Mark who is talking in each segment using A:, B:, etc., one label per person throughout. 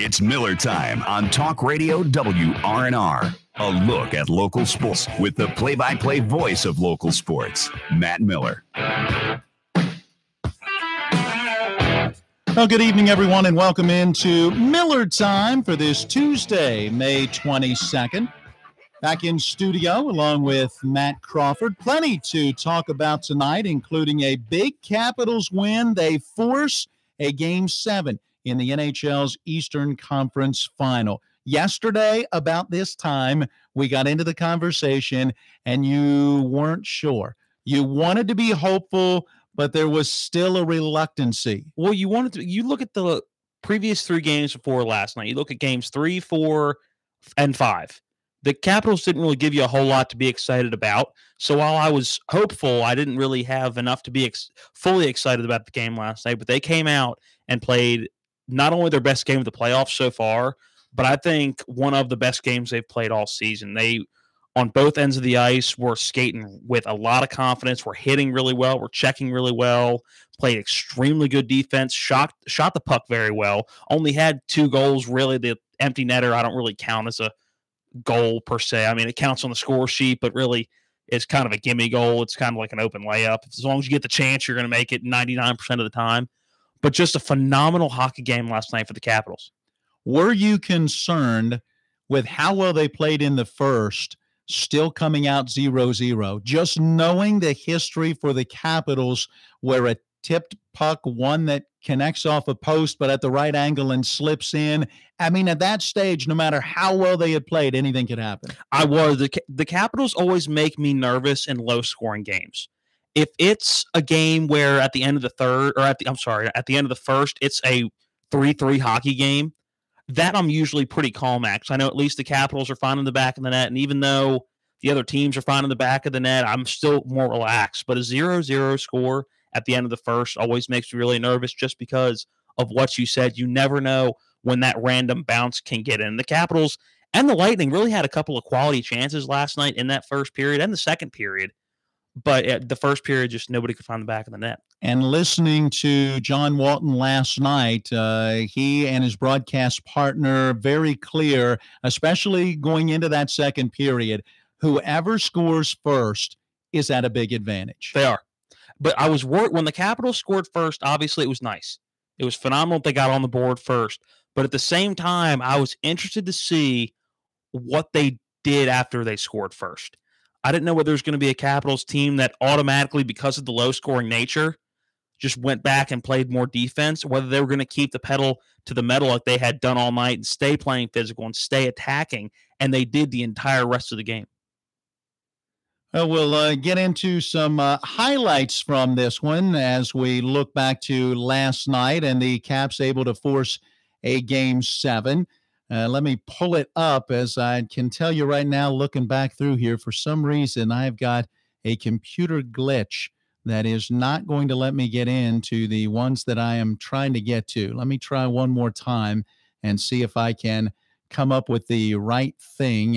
A: It's Miller time on Talk Radio WRNR. A look at local sports with the play-by-play voice of local sports, Matt Miller.
B: Well, good evening, everyone, and welcome into Miller time for this Tuesday, May 22nd. Back in studio along with Matt Crawford. Plenty to talk about tonight, including a big Capitals win. They force a Game 7 in the NHL's Eastern Conference Final. Yesterday, about this time, we got into the conversation, and you weren't sure. You wanted to be hopeful, but there was still a reluctancy.
C: Well, you look at the previous three games before last night. You look at games 3, 4, and 5. The Capitals didn't really give you a whole lot to be excited about. So while I was hopeful, I didn't really have enough to be fully excited about the game last night. But they came out and played not only their best game of the playoffs so far, but I think one of the best games they've played all season. They, on both ends of the ice, were skating with a lot of confidence. We're hitting really well. We're checking really well. Played extremely good defense. Shot the puck very well. Only had 2 goals, really. The empty netter I don't really count as a goal per se. I mean, it counts on the score sheet, but really it's kind of a gimme goal. It's kind of like an open layup. As long as you get the chance, you're going to make it 99% of the time. But just a phenomenal hockey game last night for the Capitals.
B: Were you concerned with how well they played in the first, still coming out 0-0? Just knowing the history for the Capitals, where a tipped puck, one that connects off a post but at the right angle and slips in. I mean, at that stage, no matter how well they had played, anything could happen.
C: The Capitals always make me nervous in low-scoring games. If it's a game where at the end of the third, or at the end of the first, it's a 3-3 hockey game, that I'm usually pretty calm at. 'Cause I know at least the Capitals are finding the back of the net, and even though the other teams are finding the back of the net, I'm still more relaxed. But a 0-0 score at the end of the first always makes me really nervous, just because of what you said. You never know when that random bounce can get in. The Capitals and the Lightning really had a couple of quality chances last night in that first period and the second period. But at the first period, just nobody could find the back of the net.
B: And listening to John Walton last night, he and his broadcast partner, very clear, especially going into that second period, whoever scores first is at a big advantage.
C: They are. But I was worried when the Capitals scored first. Obviously, it was nice. It was phenomenal that they got on the board first. But at the same time, I was interested to see what they did after they scored first. I didn't know whether there was going to be a Capitals team that automatically, because of the low-scoring nature, just went back and played more defense, or whether they were going to keep the pedal to the metal like they had done all night and stay playing physical and stay attacking, and they did the entire rest of the game.
B: Well, we'll get into some highlights from this one as we look back to last night and the Caps able to force a Game 7. Let me pull it up, as I can tell you right now, looking back through here, for some reason I've got a computer glitch that is not going to let me get into the ones that I am trying to get to. Let me try one more time and see if I can come up with the right thing.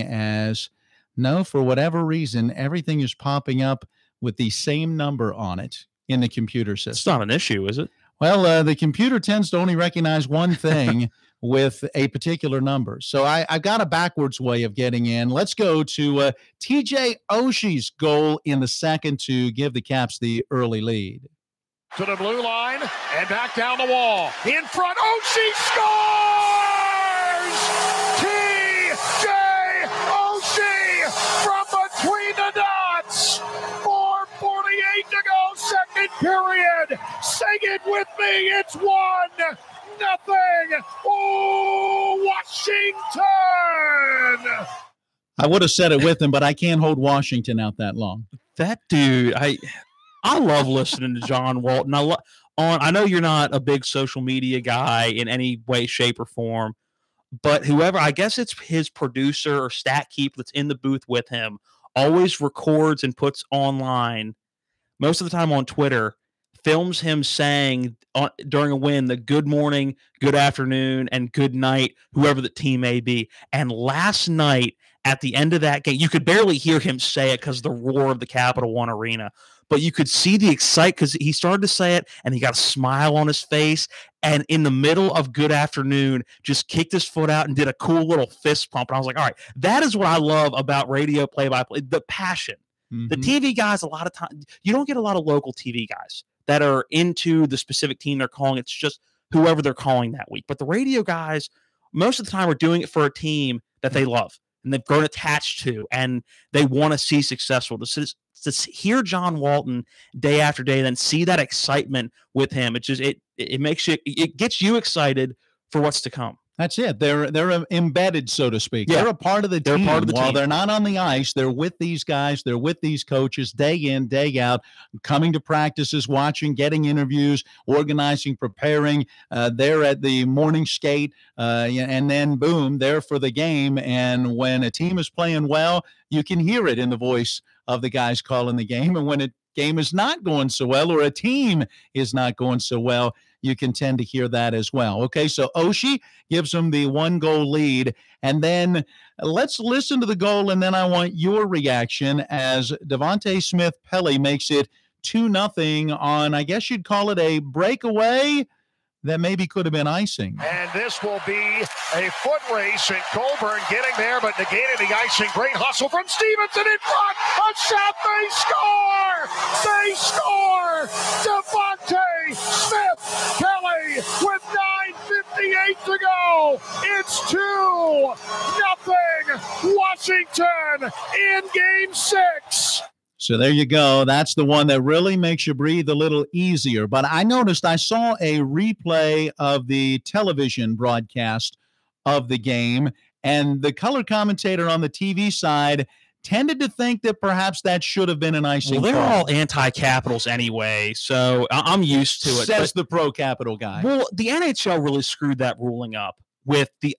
B: No, for whatever reason, everything is popping up with the same number on it in the computer system.
C: It's not an issue, is it?
B: Well, the computer tends to only recognize one thing with a particular number. So I've got a backwards way of getting in. Let's go to TJ Oshie's goal in the second to give the Caps the early lead.
D: To the blue line and back down the wall. In front, Oshie scores! TJ Oshie from between the dots. 4:48 to go, second period. Sing it with me, it's 1-0. Oh, Washington!
B: I would have said it with him, but I can't hold Washington out that long.
C: That dude, I love listening to John Walton. I know you're not a big social media guy in any way, shape, or form, but whoever, I guess it's his producer or stat keep that's in the booth with him, always records and puts online, most of the time on Twitter, films him saying during a win the good morning, good afternoon, and good night, whoever the team may be. And last night, at the end of that game, you could barely hear him say it because the roar of the Capital One Arena. but you could see the excitement because he started to say it and he got a smile on his face. And in the middle of good afternoon, just kicked his foot out and did a cool little fist pump. And I was like, all right, that is what I love about radio play-by-play, the passion. Mm-hmm. The TV guys, a lot of times, you don't get a lot of local TV guys that are into the specific team they're calling. It's just whoever they're calling that week. But the radio guys, most of the time, are doing it for a team that they love and they've grown attached to, and they want to see successful. To hear John Walton day after day, then see that excitement with him, it makes you, it gets you excited for what's to come.
B: That's it. They're embedded, so to speak. Yeah. They're a part of the team. While they're not on the ice, they're with these guys. They're with these coaches day in, day out, coming to practices, watching, getting interviews, organizing, preparing. They're at the morning skate, and then, boom, they're for the game. And when a team is playing well, you can hear it in the voice of the guys calling the game. And when a game is not going so well or a team is not going so well, you can tend to hear that as well. Okay, so Oshie gives them the 1-goal lead. And then let's listen to the goal, and then I want your reaction as Devontae Smith-Pelly makes it 2-0 on, I guess you'd call it a breakaway that maybe could have been icing.
D: And this will be a foot race, and Colburn getting there, but negated the icing. Great hustle from Stevenson in front. A shot, they score! They score! Devontae Smith-Pelly with 9:58 to go. It's 2-0 Washington in Game 6.
B: So there you go. That's the one that really makes you breathe a little easier. But I noticed, I saw a replay of the television broadcast of the game, and the color commentator on the TV side tended to think that perhaps that should have been an icing.
C: Well, they're all anti-Capitals anyway, so I'm used to it.
B: Says the pro-Capital guy.
C: Well, the NHL really screwed that ruling up with the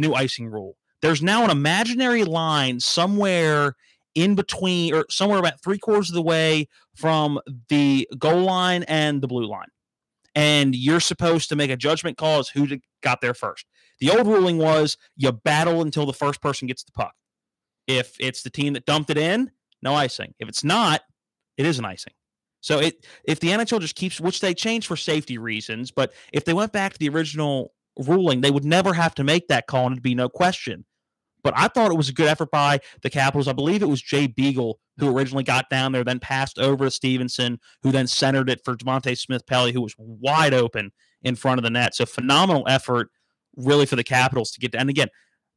C: new icing rule. There's now an imaginary line somewhere in between, or somewhere about 3/4 of the way from the goal line and the blue line. And you're supposed to make a judgment call as who got there first. The old ruling was you battle until the first person gets the puck. If it's the team that dumped it in, no icing. If it's not, it is an icing. So if the NHL just keeps, which they changed for safety reasons, but if they went back to the original ruling, they would never have to make that call and it'd be no question. But I thought it was a good effort by the Capitals. I believe it was Jay Beagle who originally got down there, then passed over to Stevenson, who then centered it for Devontae Smith-Pelly, who was wide open in front of the net. So phenomenal effort, really, for the Capitals to get down. And again,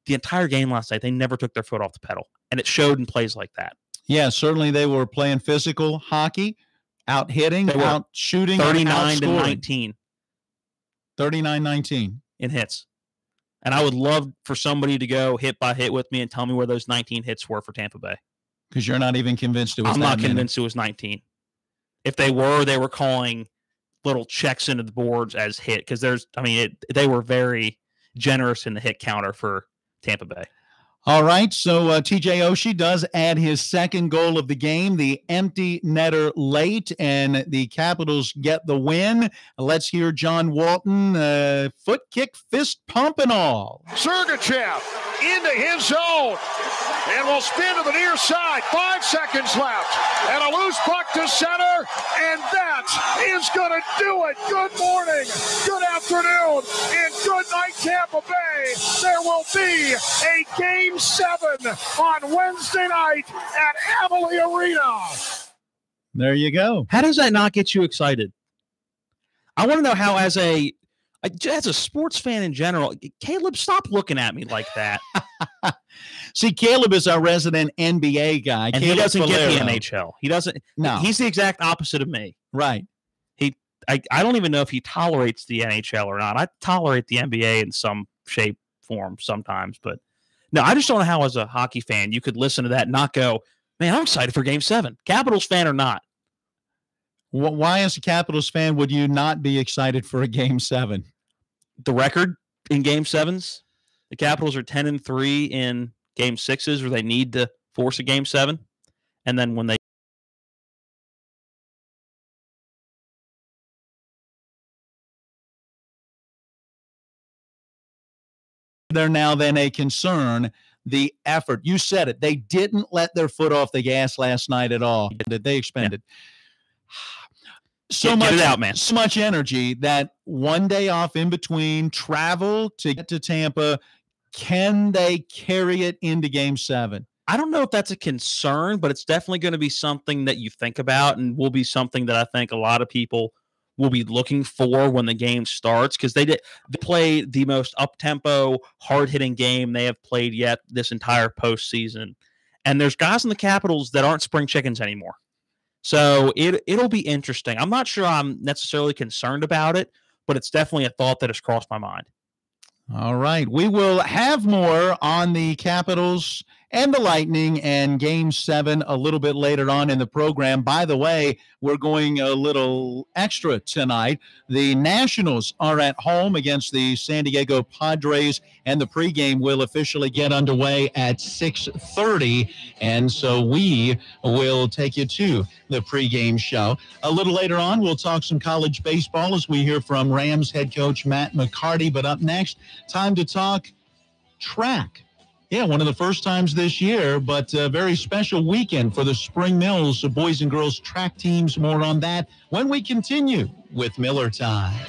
C: the entire game last night, they never took their foot off the pedal, and it showed in plays like that.
B: Yeah, certainly they were playing physical hockey, out hitting, out shooting,
C: 39-19.
B: 39-19
C: in hits. And I would love for somebody to go hit by hit with me and tell me where those 19 hits were for Tampa Bay.
B: Because you're not even convinced it was
C: I'm not convinced it was 19. If they were calling little checks into the boards as hit. Because they were very generous in the hit counter for Tampa Bay.
B: All right, so TJ Oshie does add his second goal of the game, the empty netter late, and the Capitals get the win. Let's hear John Walton, foot kick, fist pump and all.
D: Sergachev into his zone, and will spin to the near side. 5 seconds left, and a loose puck to center, and that is going to do it. Good morning, good afternoon, and good night, Tampa Bay. There will be a Game 7 on Wednesday night at Amalie Arena.
B: There you go.
C: How does that not get you excited? I want to know how, as a sports fan in general, Caleb, stop looking at me like that.
B: See, Caleb is our resident NBA guy.
C: And
B: Caleb
C: he doesn't
B: Valero.
C: get the NHL. He doesn't.
B: No.
C: He's the exact opposite of me.
B: Right.
C: I don't even know if he tolerates the NHL or not. I tolerate the NBA in some shape, form sometimes, but no, I just don't know how, as a hockey fan, you could listen to that and not go, man, I'm excited for Game 7. Capitals fan or not.
B: Why, as a Capitals fan, would you not be excited for a Game 7?
C: The record in Game 7s, the Capitals are 10-3 in Game 6s, where they need to force a Game 7. And then when
B: they're now then a concern, the effort. You said it. They didn't let their foot off the gas last night at all. They expended.
C: Get it out, man.
B: So much energy that one day off in between travel to get to Tampa. Can they carry it into Game 7?
C: I don't know if that's a concern, but it's definitely going to be something that you think about, and will be something that I think a lot of people will be looking for when the game starts, because they play the most up-tempo, hard-hitting game they have played yet this entire postseason. And there's guys in the Capitals that aren't spring chickens anymore. So it'll be interesting. I'm not sure I'm necessarily concerned about it, but it's definitely a thought that has crossed my mind.
B: All right. We will have more on the Capitals and the Lightning and Game 7 a little bit later on in the program. By the way, we're going a little extra tonight. The Nationals are at home against the San Diego Padres, and the pregame will officially get underway at 6:30. And so we will take you to the pregame show. A little later on, we'll talk some college baseball as we hear from Rams head coach Matt McCarty. But up next, time to talk track. Yeah, one of the first times this year, but a very special weekend for the Spring Mills boys and girls track teams. More on that when we continue with Miller Time.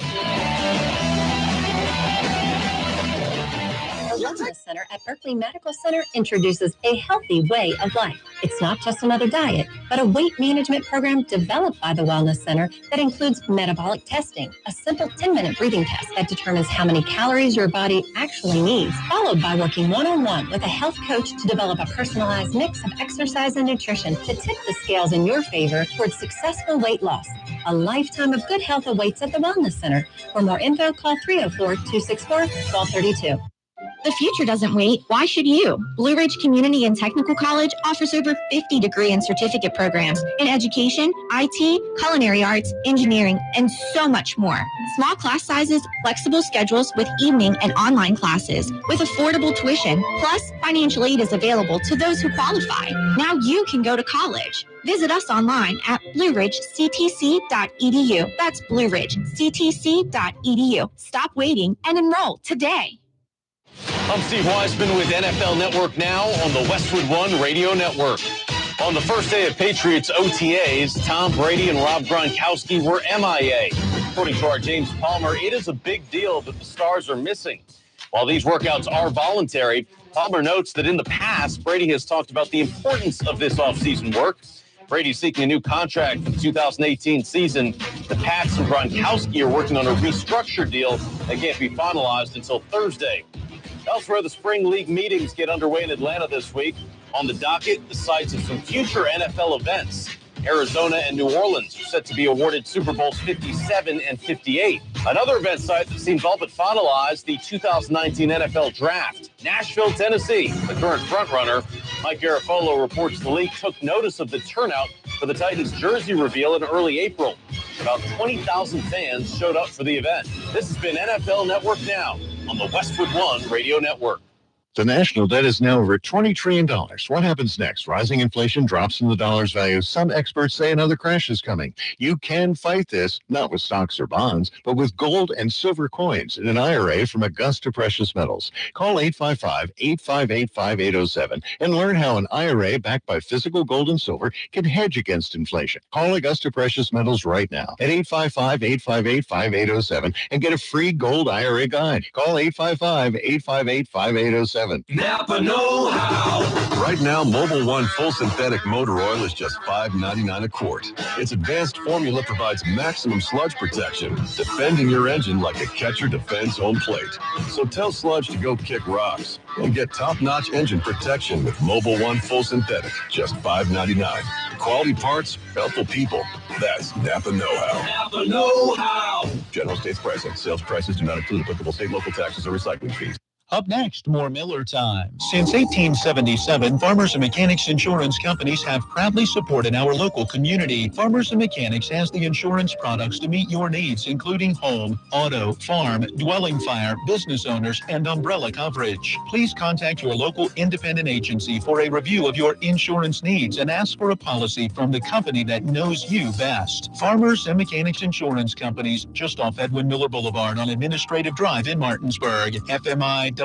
E: The Wellness Center at Berkeley Medical Center introduces a healthy way of life. It's not just another diet, but a weight management program developed by the Wellness Center that includes metabolic testing, a simple 10-minute breathing test that determines how many calories your body actually needs, followed by working one-on-one with a health coach to develop a personalized mix of exercise and nutrition to tip the scales in your favor towards successful weight loss. A lifetime of good health awaits at the Wellness Center. For more info, call 304-264-1232.
F: The future doesn't wait. Why should you? Blue Ridge Community and Technical College offers over 50 degree and certificate programs in education, IT, culinary arts, engineering, and so much more. Small class sizes, flexible schedules with evening and online classes with affordable tuition, plus financial aid is available to those who qualify. Now you can go to college. Visit us online at blueridgectc.edu. That's blueridgectc.edu. Stop waiting and enroll today.
G: I'm Steve Weisman with NFL Network Now on the Westwood One Radio Network. On the first day of Patriots OTAs, Tom Brady and Rob Gronkowski were MIA. According to our James Palmer, it is a big deal that the stars are missing. While these workouts are voluntary, Palmer notes that in the past, Brady has talked about the importance of this offseason work. Brady's seeking a new contract for the 2018 season. The Pats and Gronkowski are working on a restructured deal that can't be finalized until Thursday. Elsewhere, the spring league meetings get underway in Atlanta this week. On the docket, the sites of some future NFL events. Arizona and New Orleans are set to be awarded Super Bowls 57 and 58. Another event site that seems all but finalized, the 2019 NFL Draft. Nashville, Tennessee, the current frontrunner. Mike Garafolo reports the league took notice of the turnout for the Titans jersey reveal in early April. About 20,000 fans showed up for the event. This has been NFL Network Now on the Westwood One Radio Network.
H: The national debt is now over $20 trillion. What happens next? Rising inflation drops in the dollar's value. Some experts say another crash is coming. You can fight this, not with stocks or bonds, but with gold and silver coins in an IRA from Augusta Precious Metals. Call 855-858-5807 and learn how an IRA backed by physical gold and silver can hedge against inflation. Call Augusta Precious Metals right now at 855-858-5807 and get a free gold IRA guide. Call 855-858-5807.
I: Napa know-how.
J: Right now, Mobil One Full Synthetic Motor Oil is just $5.99 a quart. Its advanced formula provides maximum sludge protection, defending your engine like a catcher defends home plate. So tell sludge to go kick rocks and get top-notch engine protection with Mobil One Full Synthetic, just $5.99. Quality parts, helpful people. That's Napa know-how.
I: Napa know-how.
J: General States pricing. Sales prices do not include applicable state, local taxes, or recycling fees.
B: Up next, more Miller Time. Since 1877, Farmers and Mechanics insurance companies have proudly supported our local community. Farmers and Mechanics has the insurance products to meet your needs, including home, auto, farm, dwelling fire, business owners, and umbrella coverage. Please contact your local independent agency for a review of your insurance needs and ask for a policy from the company that knows you best. Farmers and Mechanics insurance companies, just off Edwin Miller Boulevard on Administrative Drive in Martinsburg. FMIWV.com.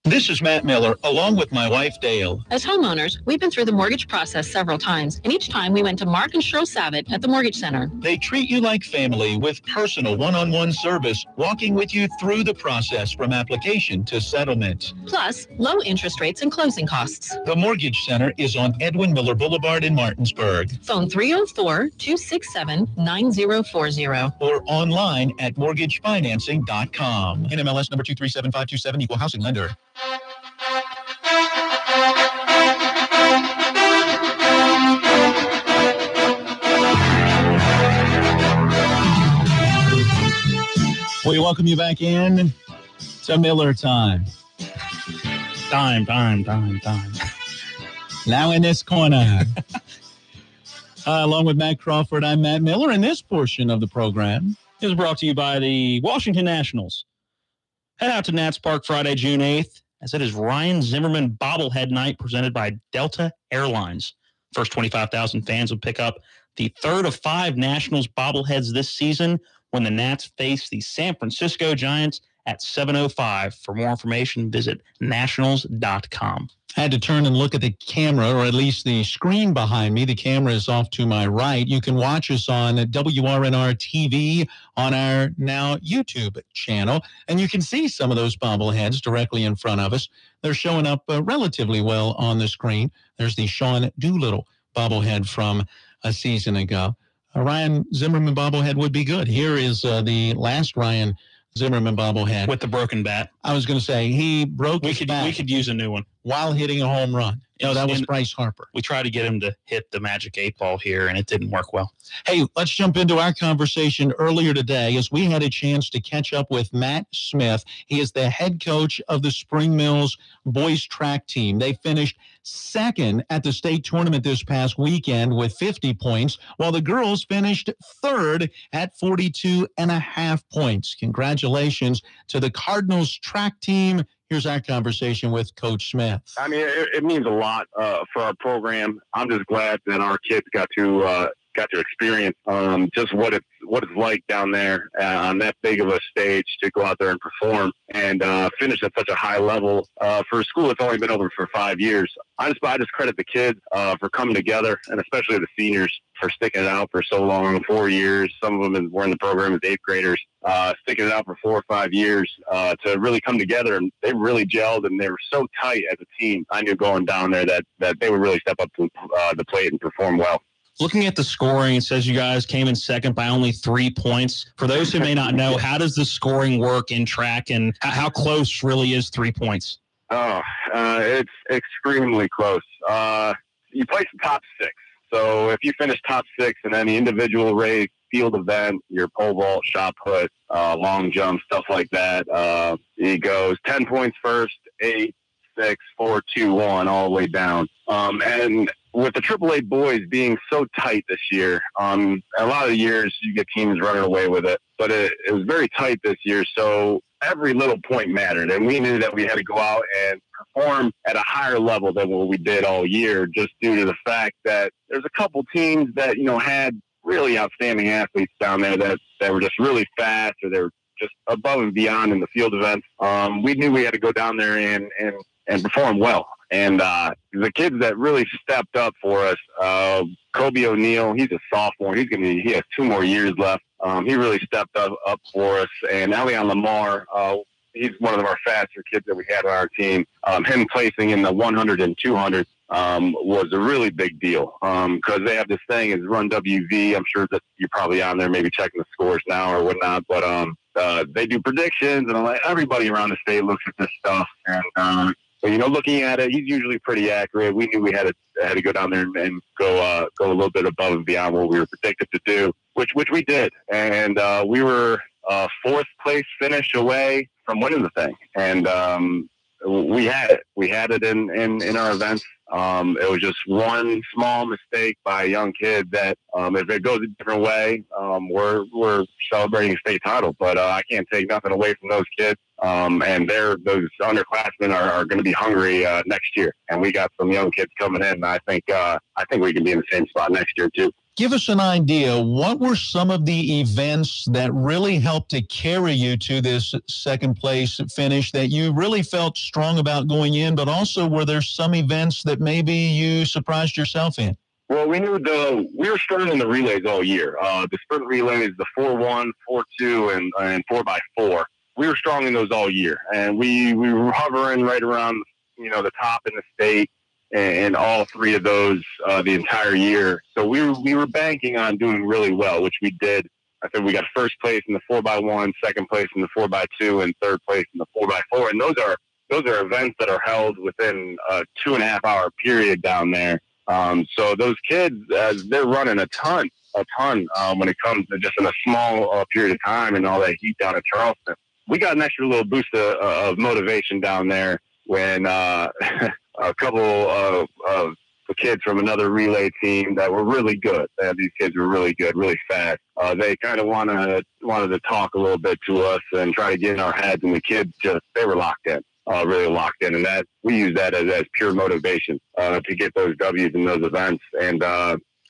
B: This is Matt Miller, along with my wife, Dale.
K: As homeowners, we've been through the mortgage process several times, and each time we went to Mark and Cheryl Savitt at the Mortgage Center.
B: They treat you like family with personal one-on-one service, walking with you through the process from application to settlement.
K: Plus, low interest rates and closing costs.
B: The Mortgage Center is on Edwin Miller Boulevard in Martinsburg.
K: Phone 304-267-9040.
B: Or online at mortgagefinancing.com. NMLS number 237527, equal housing lender. We welcome you back in to Miller Time.
C: Time.
B: Now in this corner. Along with Matt Crawford, I'm Matt Miller, and this portion of the program
C: is brought to you by the Washington Nationals. Head out to Nats Park Friday, June 8th, as it is Ryan Zimmerman Bobblehead Night presented by Delta Airlines. First 25,000 fans will pick up the third of 5 Nationals bobbleheads this season when the Nats face the San Francisco Giants at 7:05. For more information, visit nationals.com.
B: I had to turn and look at the camera, or at least the screen behind me. The camera is off to my right. You can watch us on WRNR TV on our now YouTube channel, and you can see some of those bobbleheads directly in front of us. They're showing up relatively well on the screen. There's the Sean Doolittle bobblehead from a season ago. A Ryan Zimmerman bobblehead would be good. Here is the last Ryan Zimmerman bobblehead.
C: With the broken bat.
B: I was going to say, he broke his bat.
C: We could use a new one.
B: While hitting a home run. No, that was Bryce Harper.
C: We tried to get him to hit the magic 8-ball here, and it didn't work well.
B: Hey, let's jump into our conversation earlier today as we had a chance to catch up with Matt Smith. He is the head coach of the Spring Mills boys track team. They finished second at the state tournament this past weekend with 50 points, while the girls finished third at 42.5 points. Congratulations to the Cardinals track team. Here's our conversation with Coach Smith.
L: I mean, it means a lot for our program. I'm just glad that our kids got to experience just what it's like down there on that big of a stage to go out there and perform and finish at such a high level for a school that's only been open for 5 years. I just credit the kids for coming together, and especially the seniors for sticking it out for so long, 4 years. Some of them were in the program as 8th graders, sticking it out for 4 or 5 years to really come together, and they really gelled, and they were so tight as a team. I knew going down there that they would really step up to the plate and perform well.
C: Looking at the scoring, it says you guys came in second by only 3 points. For those who may not know, how does the scoring work in track, and how close really is 3 points?
L: It's extremely close. You place the top 6. So if you finish top 6 in any individual race, field event, your pole vault, shot put, long jump, stuff like that, it goes 10 points first, 8, 6, 4, 2, 1, all the way down. And with the AAA boys being so tight this year, a lot of the years you get teams running away with it, but it was very tight this year. So every little point mattered, and we knew that we had to go out and perform at a higher level than what we did all year, just due to the fact that there's a couple teams that, had really outstanding athletes down there that were just really fast, or they were just above and beyond in the field events. We knew we had to go down there and perform well. And the kids that really stepped up for us, Kobe O'Neill, he's a sophomore. He has 2 more years left. He really stepped up for us. And Elian Lamar, he's one of our faster kids that we had on our team. Him placing in the 100 and 200 was a really big deal because they have this thing is Run WV. I'm sure that you're probably on there maybe checking the scores now or whatnot. But they do predictions, and everybody around the state looks at this stuff. And but looking at it, he's usually pretty accurate. We knew we had to go down there and go a little bit above and beyond what we were predicted to do, which we did. And we were 4th place finish away from winning the thing. And we had it. We had it in our events. It was just one small mistake by a young kid that if it goes a different way, we're celebrating a state title. But I can't take nothing away from those kids. And those underclassmen are going to be hungry next year. And we got some young kids coming in. And I think we can be in the same spot next year too.
B: Give us an idea. What were some of the events that really helped to carry you to this second place finish that you really felt strong about going in, but also were there some events that maybe you surprised yourself in?
L: Well, we were strong in the relays all year. The sprint relays, the 4-1, 4-2, and 4x4. We were strong in those all year, and we were hovering right around, the top in the state. And all three of those the entire year. So we were banking on doing really well, which we did. I think we got first place in the 4x1, second place in the 4x2, and third place in the 4x4. And those are events that are held within a 2.5-hour period down there. So those kids, they're running a ton when it comes to just in a small period of time and all that heat down at Charleston. We got an extra little boost of motivation down there when a couple of the kids from another relay team that were really good. These kids were really good, really fast. They kind of wanted to talk a little bit to us and try to get in our heads, and the kids they were locked in, really locked in, and that we use that as pure motivation to get those W's in those events. And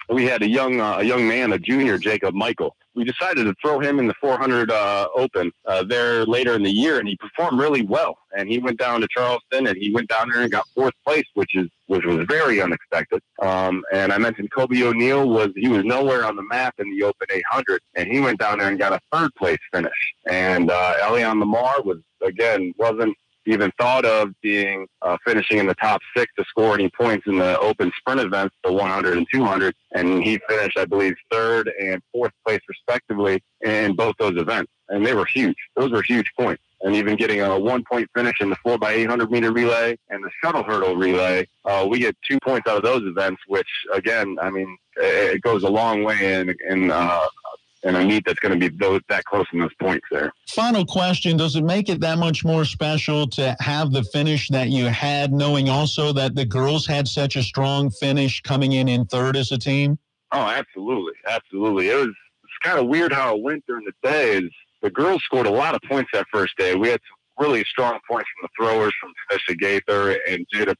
L: we had a young man, a junior, Jacob Michael. We decided to throw him in the 400 Open there later in the year, and he performed really well. And he went down to Charleston, and he went down there and got fourth place, which was very unexpected. And I mentioned Kobe O'Neill he was nowhere on the map in the Open 800, and he went down there and got a third place finish. And Elian Lamar wasn't even thought of being finishing in the top 6 to score any points in the open sprint events, the 100 and 200. And he finished, I believe, third and fourth place respectively in both those events. And they were huge. Those were huge points. And even getting a 1-point finish in the 4x800 meter relay and the shuttle hurdle relay, we get 2 points out of those events, which again, I mean, it goes a long way in a meet that's going to be that close in those points there.
B: Final question, does it make it that much more special to have the finish that you had, knowing also that the girls had such a strong finish coming in third as a team?
L: Oh, absolutely. Absolutely. It's kind of weird how it went during the day. The girls scored a lot of points that first day. We had some really strong points from the throwers, from Tanisha Gaither and Jada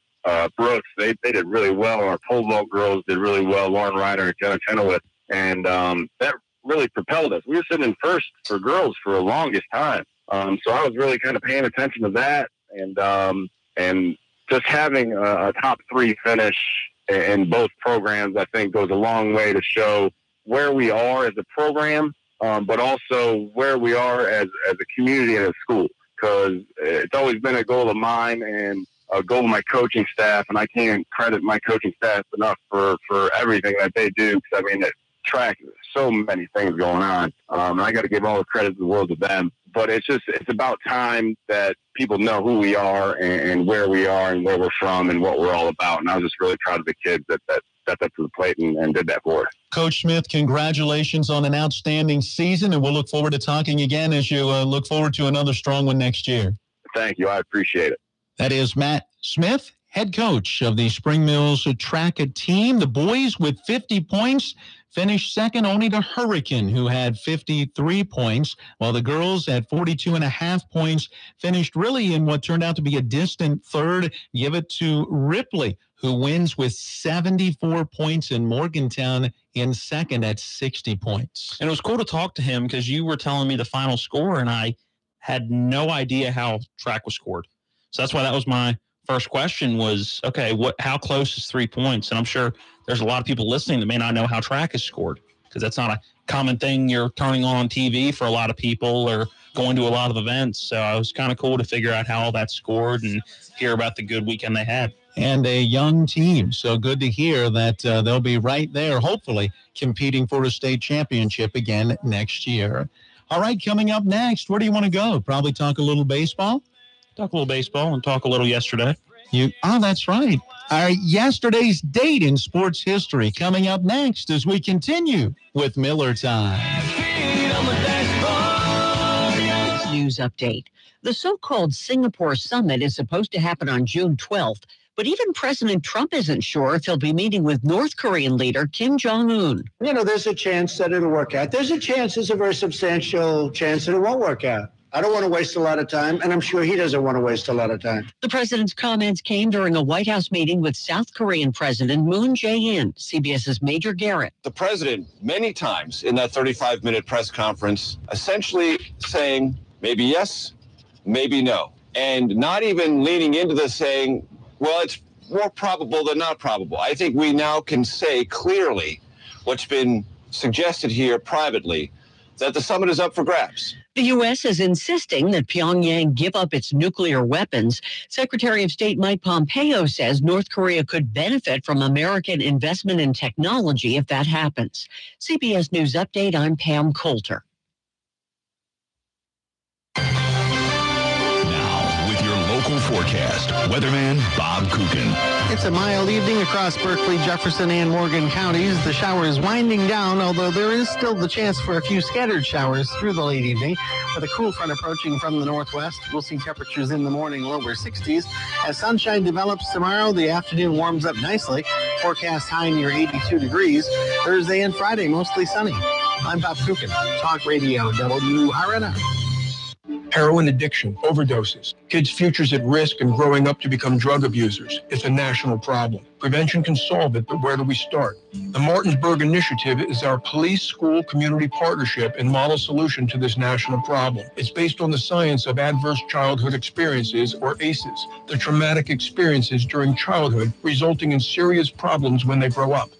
L: Brooks. They did really well. Our pole vault girls did really well, Lauren Ryder and Jenna Chenoweth. And that really propelled us. We were sitting in first for girls for the longest time. So I was really kind of paying attention to that. And just having a top 3 finish in both programs, I think goes a long way to show where we are as a program, but also where we are as a community and a school. Because it's always been a goal of mine and a goal of my coaching staff. And I can't credit my coaching staff enough for everything that they do. Because, I mean, track, so many things going on. And I got to give all the credit in the world to them. But it's about time that people know who we are and where we are and where we're from and what we're all about. And I was just really proud of the kids that stepped up to the plate and did that for us.
B: Coach Smith, congratulations on an outstanding season, and we'll look forward to talking again as you look forward to another strong one next year.
L: Thank you. I appreciate it.
B: That is Matt Smith, head coach of the Spring Mills track team. The boys with 50 points finished second only to Hurricane, who had 53 points, while the girls at 42.5 points finished really in what turned out to be a distant third. Give it to Ripley, who wins with 74 points, in Morgantown in second at 60 points.
C: And it was cool to talk to him because you were telling me the final score, and I had no idea how track was scored. So that's why that was my first question was, okay, how close is 3 points? And I'm sure there's a lot of people listening that may not know how track is scored, because that's not a common thing you're turning on TV for a lot of people or going to a lot of events. So it was kind of cool to figure out how all that's scored and hear about the good weekend they had.
B: And a young team. So good to hear that they'll be right there, hopefully competing for a state championship again next year. All right, coming up next, where do you want to go? Probably talk a little baseball?
C: Talk a little baseball and talk a little yesterday.
B: That's right. Our yesterday's date in sports history coming up next as we continue with Miller Time.
M: News update. The so-called Singapore summit is supposed to happen on June 12th, but even President Trump isn't sure if he'll be meeting with North Korean leader Kim Jong-un.
N: There's a chance that it'll work out. There's a very substantial chance that it won't work out. I don't want to waste a lot of time, and I'm sure he doesn't want to waste a lot of time.
M: The president's comments came during a White House meeting with South Korean President Moon Jae-in. CBS's Major Garrett.
O: The president, many times in that 35-minute press conference, essentially saying maybe yes, maybe no, and not even leaning into the saying, well, it's more probable than not probable. I think we now can say clearly what's been suggested here privately, that the summit is up for grabs.
M: The U.S. is insisting that Pyongyang give up its nuclear weapons. Secretary of State Mike Pompeo says North Korea could benefit from American investment in technology if that happens. CBS News Update, I'm Pam Coulter.
A: Now, with your local forecast, weatherman Bob Kukin.
P: It's a mild evening across Berkeley, Jefferson, and Morgan counties. The shower is winding down, although there is still the chance for a few scattered showers through the late evening. With a cool front approaching from the northwest, we'll see temperatures in the morning lower 60s. As sunshine develops tomorrow, the afternoon warms up nicely. Forecast high near 82 degrees. Thursday and Friday, mostly sunny. I'm Bob Kukin, Talk Radio WRNR.
Q: Heroin addiction, overdoses, kids' futures at risk and growing up to become drug abusers. It's a national problem. Prevention can solve it, but where do we start? The Martinsburg Initiative is our police-school community partnership and model solution to this national problem. It's based on the science of adverse childhood experiences, or ACEs, the traumatic experiences during childhood resulting in serious problems when they grow up.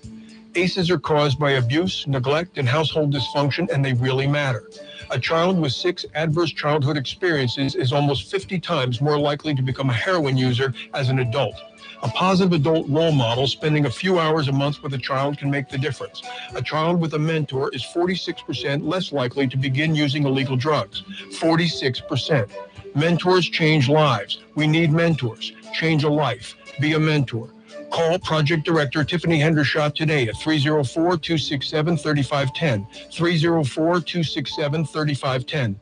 Q: ACEs are caused by abuse, neglect, and household dysfunction, and they really matter. A child with 6 adverse childhood experiences is almost 50 times more likely to become a heroin user as an adult. A positive adult role model spending a few hours a month with a child can make the difference. A child with a mentor is 46% less likely to begin using illegal drugs. 46%. Mentors change lives. We need mentors. Change a life. Be a mentor. Call Project Director Tiffany Hendershot today at 304-267-3510. 304-267-3510.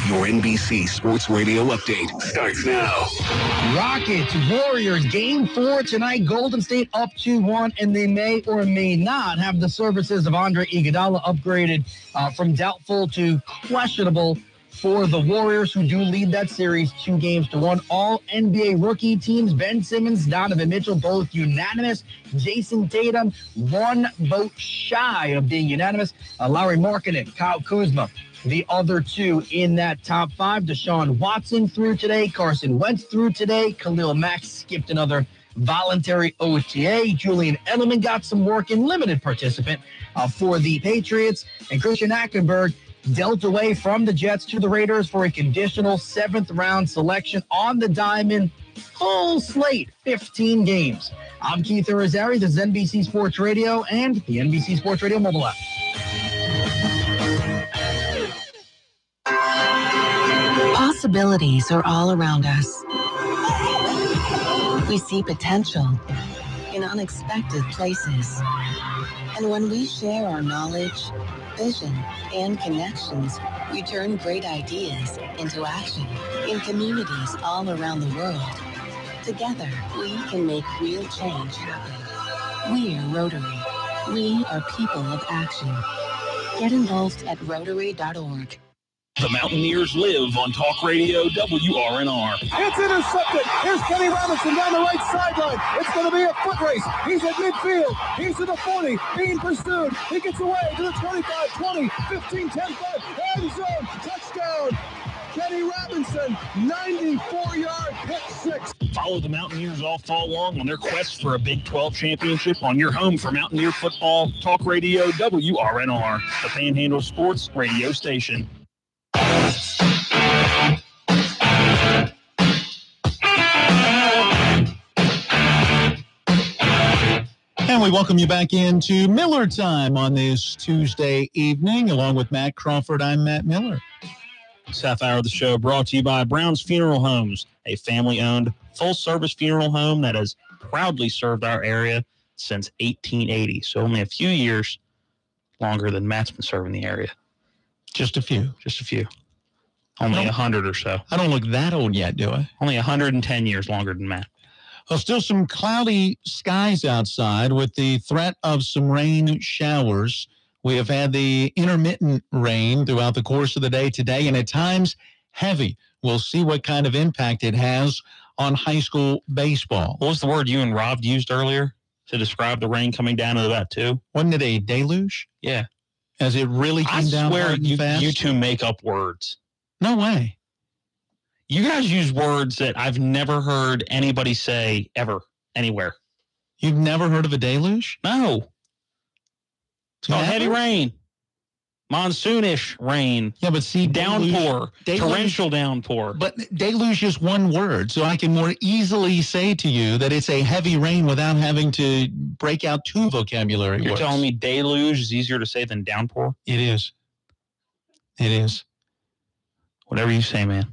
A: Your NBC Sports Radio update starts now.
R: Rockets, Warriors, Game 4 tonight. Golden State up 2-1, and they may or may not have the services of Andre Iguodala upgraded from doubtful to questionable for the Warriors, who do lead that series 2-1. All NBA rookie teams, Ben Simmons, Donovan Mitchell, both unanimous. Jason Tatum, 1 vote shy of being unanimous. Lauri Markkanen, Kyle Kuzma, the other 2 in that top 5. Deshaun Watson through today. Carson Wentz through today. Khalil Mack skipped another voluntary OTA. Julian Edelman got some work in, limited participant for the Patriots. And Christian Hackenberg dealt away from the Jets to the Raiders for a conditional 7th-round selection on the diamond. Full slate, 15 games. I'm Keith Irizarry. This is NBC Sports Radio and the NBC Sports Radio mobile app.
S: Possibilities are all around us. We see potential in unexpected places. And when we share our knowledge, vision, and connections, we turn great ideas into action in communities all around the world. Together, we can make real change happen. We're Rotary. We are people of action. Get involved at Rotary.org.
T: The Mountaineers live on Talk Radio WRNR.
D: It's intercepted. Here's Kenny Robinson down the right sideline. It's going to be a foot race. He's at midfield. He's to the 40, being pursued. He gets away to the 25, 20, 15, 10, 5, end zone, touchdown. Kenny Robinson, 94-yard pick 6.
T: Follow the Mountaineers all fall long on their quest for a Big 12 championship on your home for Mountaineer football. Talk Radio WRNR, the Panhandle Sports Radio station.
B: And we welcome you back into Miller Time on this Tuesday evening. Along with Matt Crawford, I'm Matt Miller.
C: This half hour of the show brought to you by Brown's Funeral Homes, a family-owned, full-service funeral home that has proudly served our area since 1880. So only a few years longer than Matt's been serving the area.
B: Just a few.
C: Only 100 or so.
B: I don't look that old yet, do I?
C: Only 110 years longer than Matt.
B: Well, still some cloudy skies outside with the threat of some rain showers. We have had the intermittent rain throughout the course of the day today, and at times heavy. We'll see what kind of impact it has on high school baseball.
C: What was the word you and Rob used earlier to describe the rain coming down at about 2?
B: Wasn't it a deluge?
C: Yeah.
B: As it really came down hard and fast?
C: You two make up words.
B: No way.
C: You guys use words that I've never heard anybody say ever, anywhere.
B: You've never heard of a deluge?
C: No. It's called heavy rain. Monsoonish rain.
B: Yeah, but see,
C: downpour, torrential downpour.
B: But deluge is one word, so I can more easily say to you that it's a heavy rain without having to break out 2 vocabulary words.
C: You're telling me deluge is easier to say than downpour?
B: It is. It is.
C: Whatever you say, man.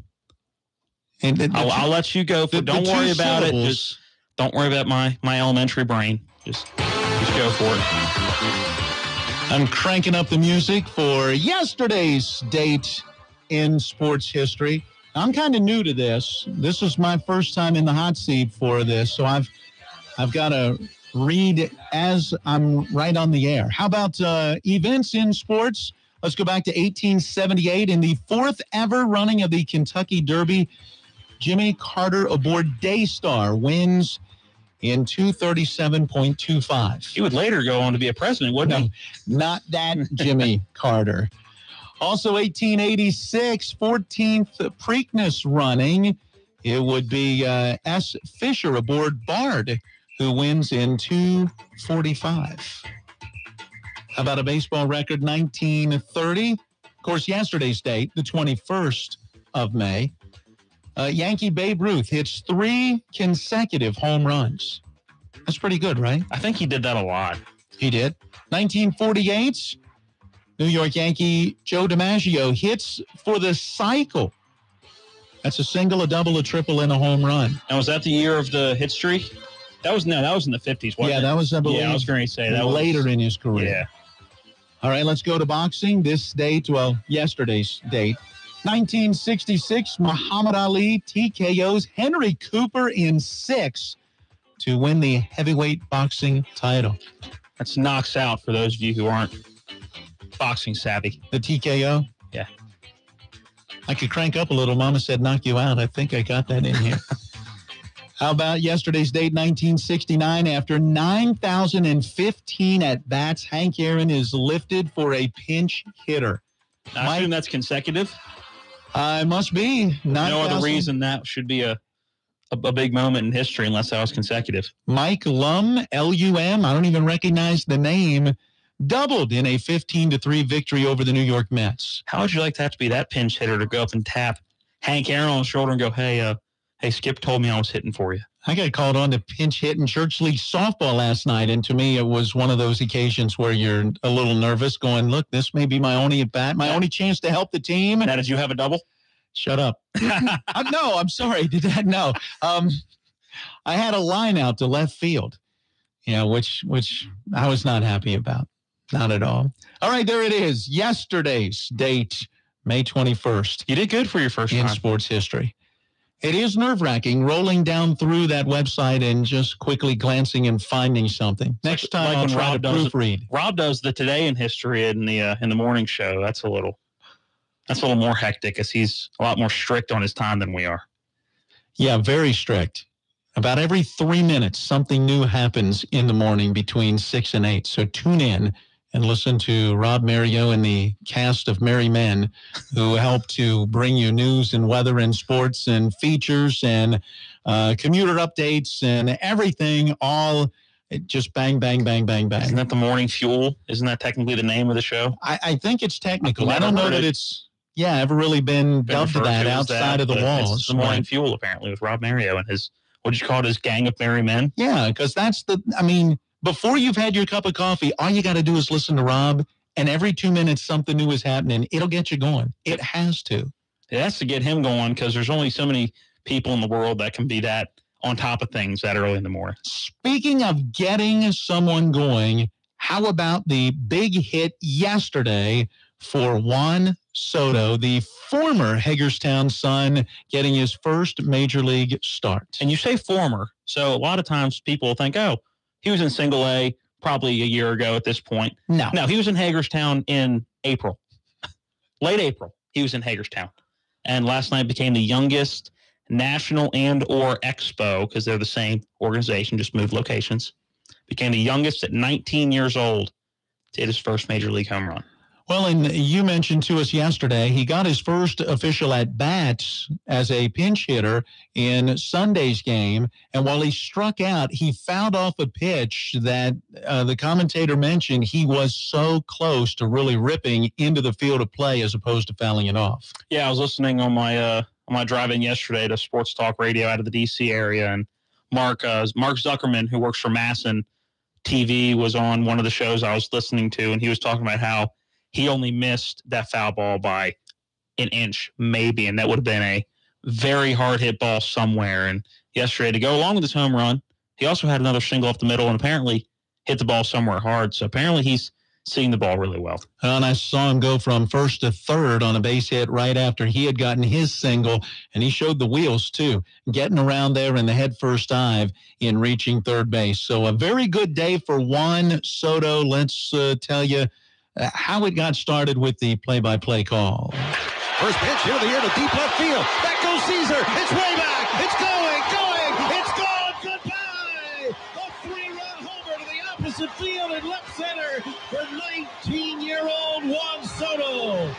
C: I'll let you go. Don't worry about it. Just don't worry about my elementary brain. Just go for it.
B: I'm cranking up the music for yesterday's date in sports history. I'm kind of new to this. This is my first time in the hot seat for this, so I've got to read as I'm right on the air. How about events in sports? Let's go back to 1878. In the 4th ever running of the Kentucky Derby, Jimmy Carter aboard Daystar wins in 2:37.25.
C: He would later go on to be a president, wouldn't he?
B: Not that Jimmy Carter. Also 1886, 14th Preakness running. It would be S. Fisher aboard Bard, who wins in 2:45. How about a baseball record, 1930? Of course, yesterday's date, the 21st of May. Yankee Babe Ruth hits 3 consecutive home runs. That's pretty good, right?
C: I think he did that a lot.
B: He did. 1948, New York Yankee Joe DiMaggio hits for the cycle. That's a single, a double, a triple, and a home run.
C: And was that the year of the hit streak? That was in the 50s, wasn't it?
B: Yeah, that was, I believe,
C: I was going to say that
B: later in his career.
C: Yeah.
B: All right, let's go to boxing. This date, yesterday's date. 1966, Muhammad Ali TKOs Henry Cooper in 6 to win the heavyweight boxing title.
C: That's knocks out for those of you who aren't boxing savvy.
B: The TKO?
C: Yeah.
B: I could crank up a little. Mama said knock you out. I think I got that in here. How about yesterday's date, 1969? After 9,015 at-bats, Hank Aaron is lifted for a pinch hitter.
C: I assume that's consecutive?
B: It must be.
C: No other reason that should be a big moment in history unless that was consecutive.
B: Mike Lum, L-U-M, I don't even recognize the name, doubled in a 15-3 victory over the New York Mets.
C: How would you like to have to be that pinch hitter to go up and tap Hank Aaron on the shoulder and go, hey, Skip told me I was hitting for you?
B: I got called on to pinch hit in Church League softball last night, and to me it was one of those occasions where you're a little nervous going, look, this may be my only at-bat, my only chance to help the team.
C: Now, did you have a double?
B: Shut up. No, I'm sorry. Did that? No. I had a line out to left field, which I was not happy about. Not at all. All right, there it is. Yesterday's date, May 21st.
C: You did good for your first
B: in
C: time.
B: Sports history. It is nerve-wracking rolling down through that website and just quickly glancing and finding something. Next time I'll try to proofread.
C: Rob does the Today in History in the morning show. That's a little more hectic as he's a lot more strict on his time than we are.
B: Yeah, very strict. About every 3 minutes, something new happens in the morning between 6 and 8. So tune in and listen to Rob Mario and the cast of Merry Men who help to bring you news and weather and sports and features and commuter updates and everything, all just bang, bang, bang, bang, bang.
C: Isn't that the Morning Fuel? Isn't that technically the name of the show?
B: I think it's technical. I don't know that it's ever really been dubbed to that outside of the walls.
C: It's the Morning Fuel, apparently, with Rob Mario and his, what did you call it, his gang of merry men?
B: Yeah, because that's before you've had your cup of coffee, all you got to do is listen to Rob, and every 2 minutes something new is happening. It'll get you going. It has to.
C: It has to get him going because there's only so many people in the world that can be that on top of things that early in the morning.
B: Speaking of getting someone going, how about the big hit yesterday for Juan Soto, the former Hagerstown Sun, getting his first major league start?
C: And you say former, so a lot of times people think, oh, he was in single A, probably a year ago at this point.
B: No,
C: he was in Hagerstown in April. Late April, he was in Hagerstown. And last night became the youngest national and or expo, because they're the same organization, just moved locations. Became the youngest at 19 years old to hit his first major league home run.
B: Well, and you mentioned to us yesterday, he got his first official at-bat as a pinch hitter in Sunday's game. And while he struck out, he fouled off a pitch that the commentator mentioned he was so close to really ripping into the field of play as opposed to fouling it off.
C: Yeah, I was listening on my drive-in yesterday to Sports Talk Radio out of the D.C. area, and Mark Zuckerman, who works for Masson TV, was on one of the shows I was listening to, and he was talking about how he only missed that foul ball by an inch, maybe, and that would have been a very hard hit ball somewhere. And yesterday, to go along with his home run, he also had another single up the middle and apparently hit the ball somewhere hard. So apparently he's seeing the ball really well.
B: And I saw him go from first to third on a base hit right after he had gotten his single, and he showed the wheels too, getting around there in the head first dive in reaching third base. So a very good day for Juan Soto. Let's tell you how it got started with the play-by-play call.
D: First pitch here to the air to deep left field. Back goes Caesar. It's way back. It's going. It's gone. Goodbye. A three-run homer to the opposite field in left center for 19-year-old Juan Soto.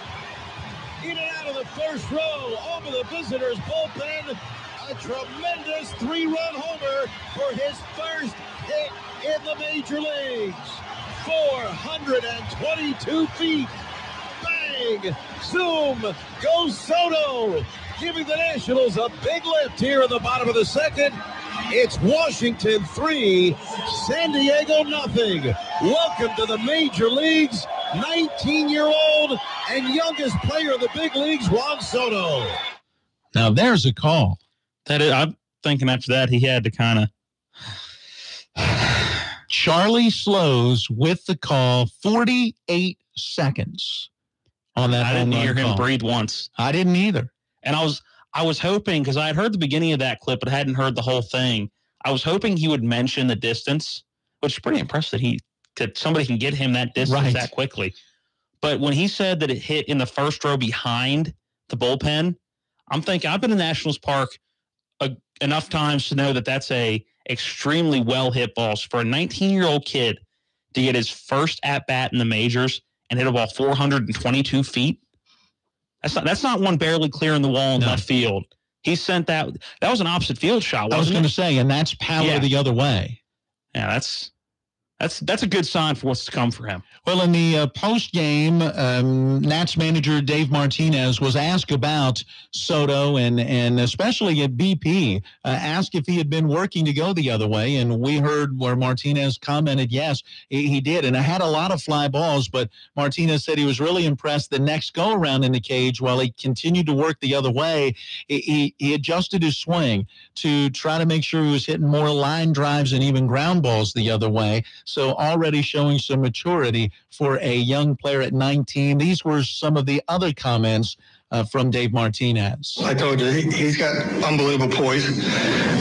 D: In and out of the first row, over the visitors' bullpen. A tremendous three-run homer for his first hit in the major leagues. 422 feet. Bang! Zoom! Goes Soto! Giving the Nationals a big lift here in the bottom of the second. It's Washington 3, San Diego nothing. Welcome to the major leagues. 19-year-old and youngest player of the big leagues, Juan Soto.
B: Now there's a call.
C: I'm thinking after that he had to kind of...
B: Charlie Slows with the call, 48 seconds on that.
C: I didn't hear him breathe once.
B: I didn't either.
C: And I was hoping, because I had heard the beginning of that clip but hadn't heard the whole thing. I was hoping he would mention the distance, which is pretty impressive that somebody can get him that distance that quickly. But when he said that it hit in the first row behind the bullpen, I'm thinking, I've been in Nationals Park enough times to know that that's a extremely well hit balls. For a 19-year-old kid to get his first at bat in the majors and hit a ball 422 feet, that's not one barely clearing the wall in left field. He sent that was an opposite field shot, wasn't it?
B: I was going to say, and that's power the other way.
C: Yeah, that's a good sign for what's to come for him.
B: Well, in the post-game, Nats manager Dave Martinez was asked about Soto and especially at BP, asked if he had been working to go the other way. And we heard where Martinez commented, yes, he did. And I had a lot of fly balls, but Martinez said he was really impressed the next go-around in the cage while he continued to work the other way. He adjusted his swing to try to make sure he was hitting more line drives and even ground balls the other way. So already showing some maturity for a young player at 19. These were some of the other comments from Dave Martinez.
U: I told you, he's got unbelievable poise,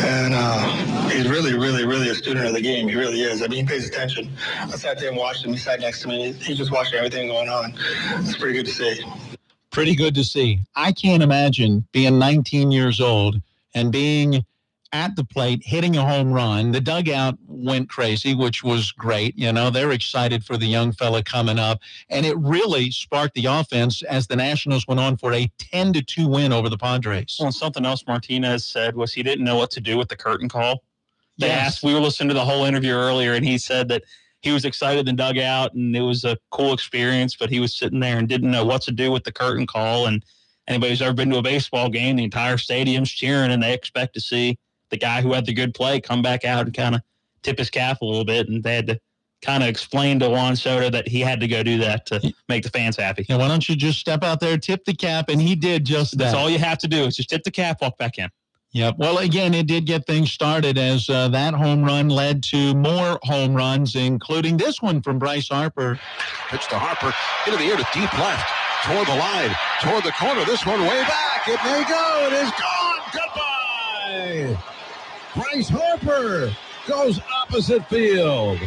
U: and he's really, really, really a student of the game. He really is. I mean, he pays attention. I sat there and watched him. He sat next to me. He's just watching everything going on. It's pretty good to see.
B: Pretty good to see. I can't imagine being 19 years old and being at the plate, hitting a home run. The dugout went crazy, which was great. You know, they're excited for the young fella coming up. And it really sparked the offense as the Nationals went on for a 10-2 win over the Padres.
C: Well, something else Martinez said was he didn't know what to do with the curtain call. They asked, we were listening to the whole interview earlier, and he said that he was excited in the dugout and it was a cool experience, but he was sitting there and didn't know what to do with the curtain call. And anybody who's ever been to a baseball game, the entire stadium's cheering and they expect to see the guy who had the good play come back out and kind of tip his cap a little bit. And they had to kind of explain to Juan Soto that he had to go do that to make the fans happy.
B: Yeah, why don't you just step out there, tip the cap? And he did just that.
C: That's all you have to do is just tip the cap, walk back in.
B: Yep. Well, again, it did get things started as that home run led to more home runs, including this one from Bryce Harper.
D: Pitch to Harper into the air to deep left, toward the line, toward the corner. This one way back. It may go. It is gone. Goodbye. Bryce Harper goes opposite field.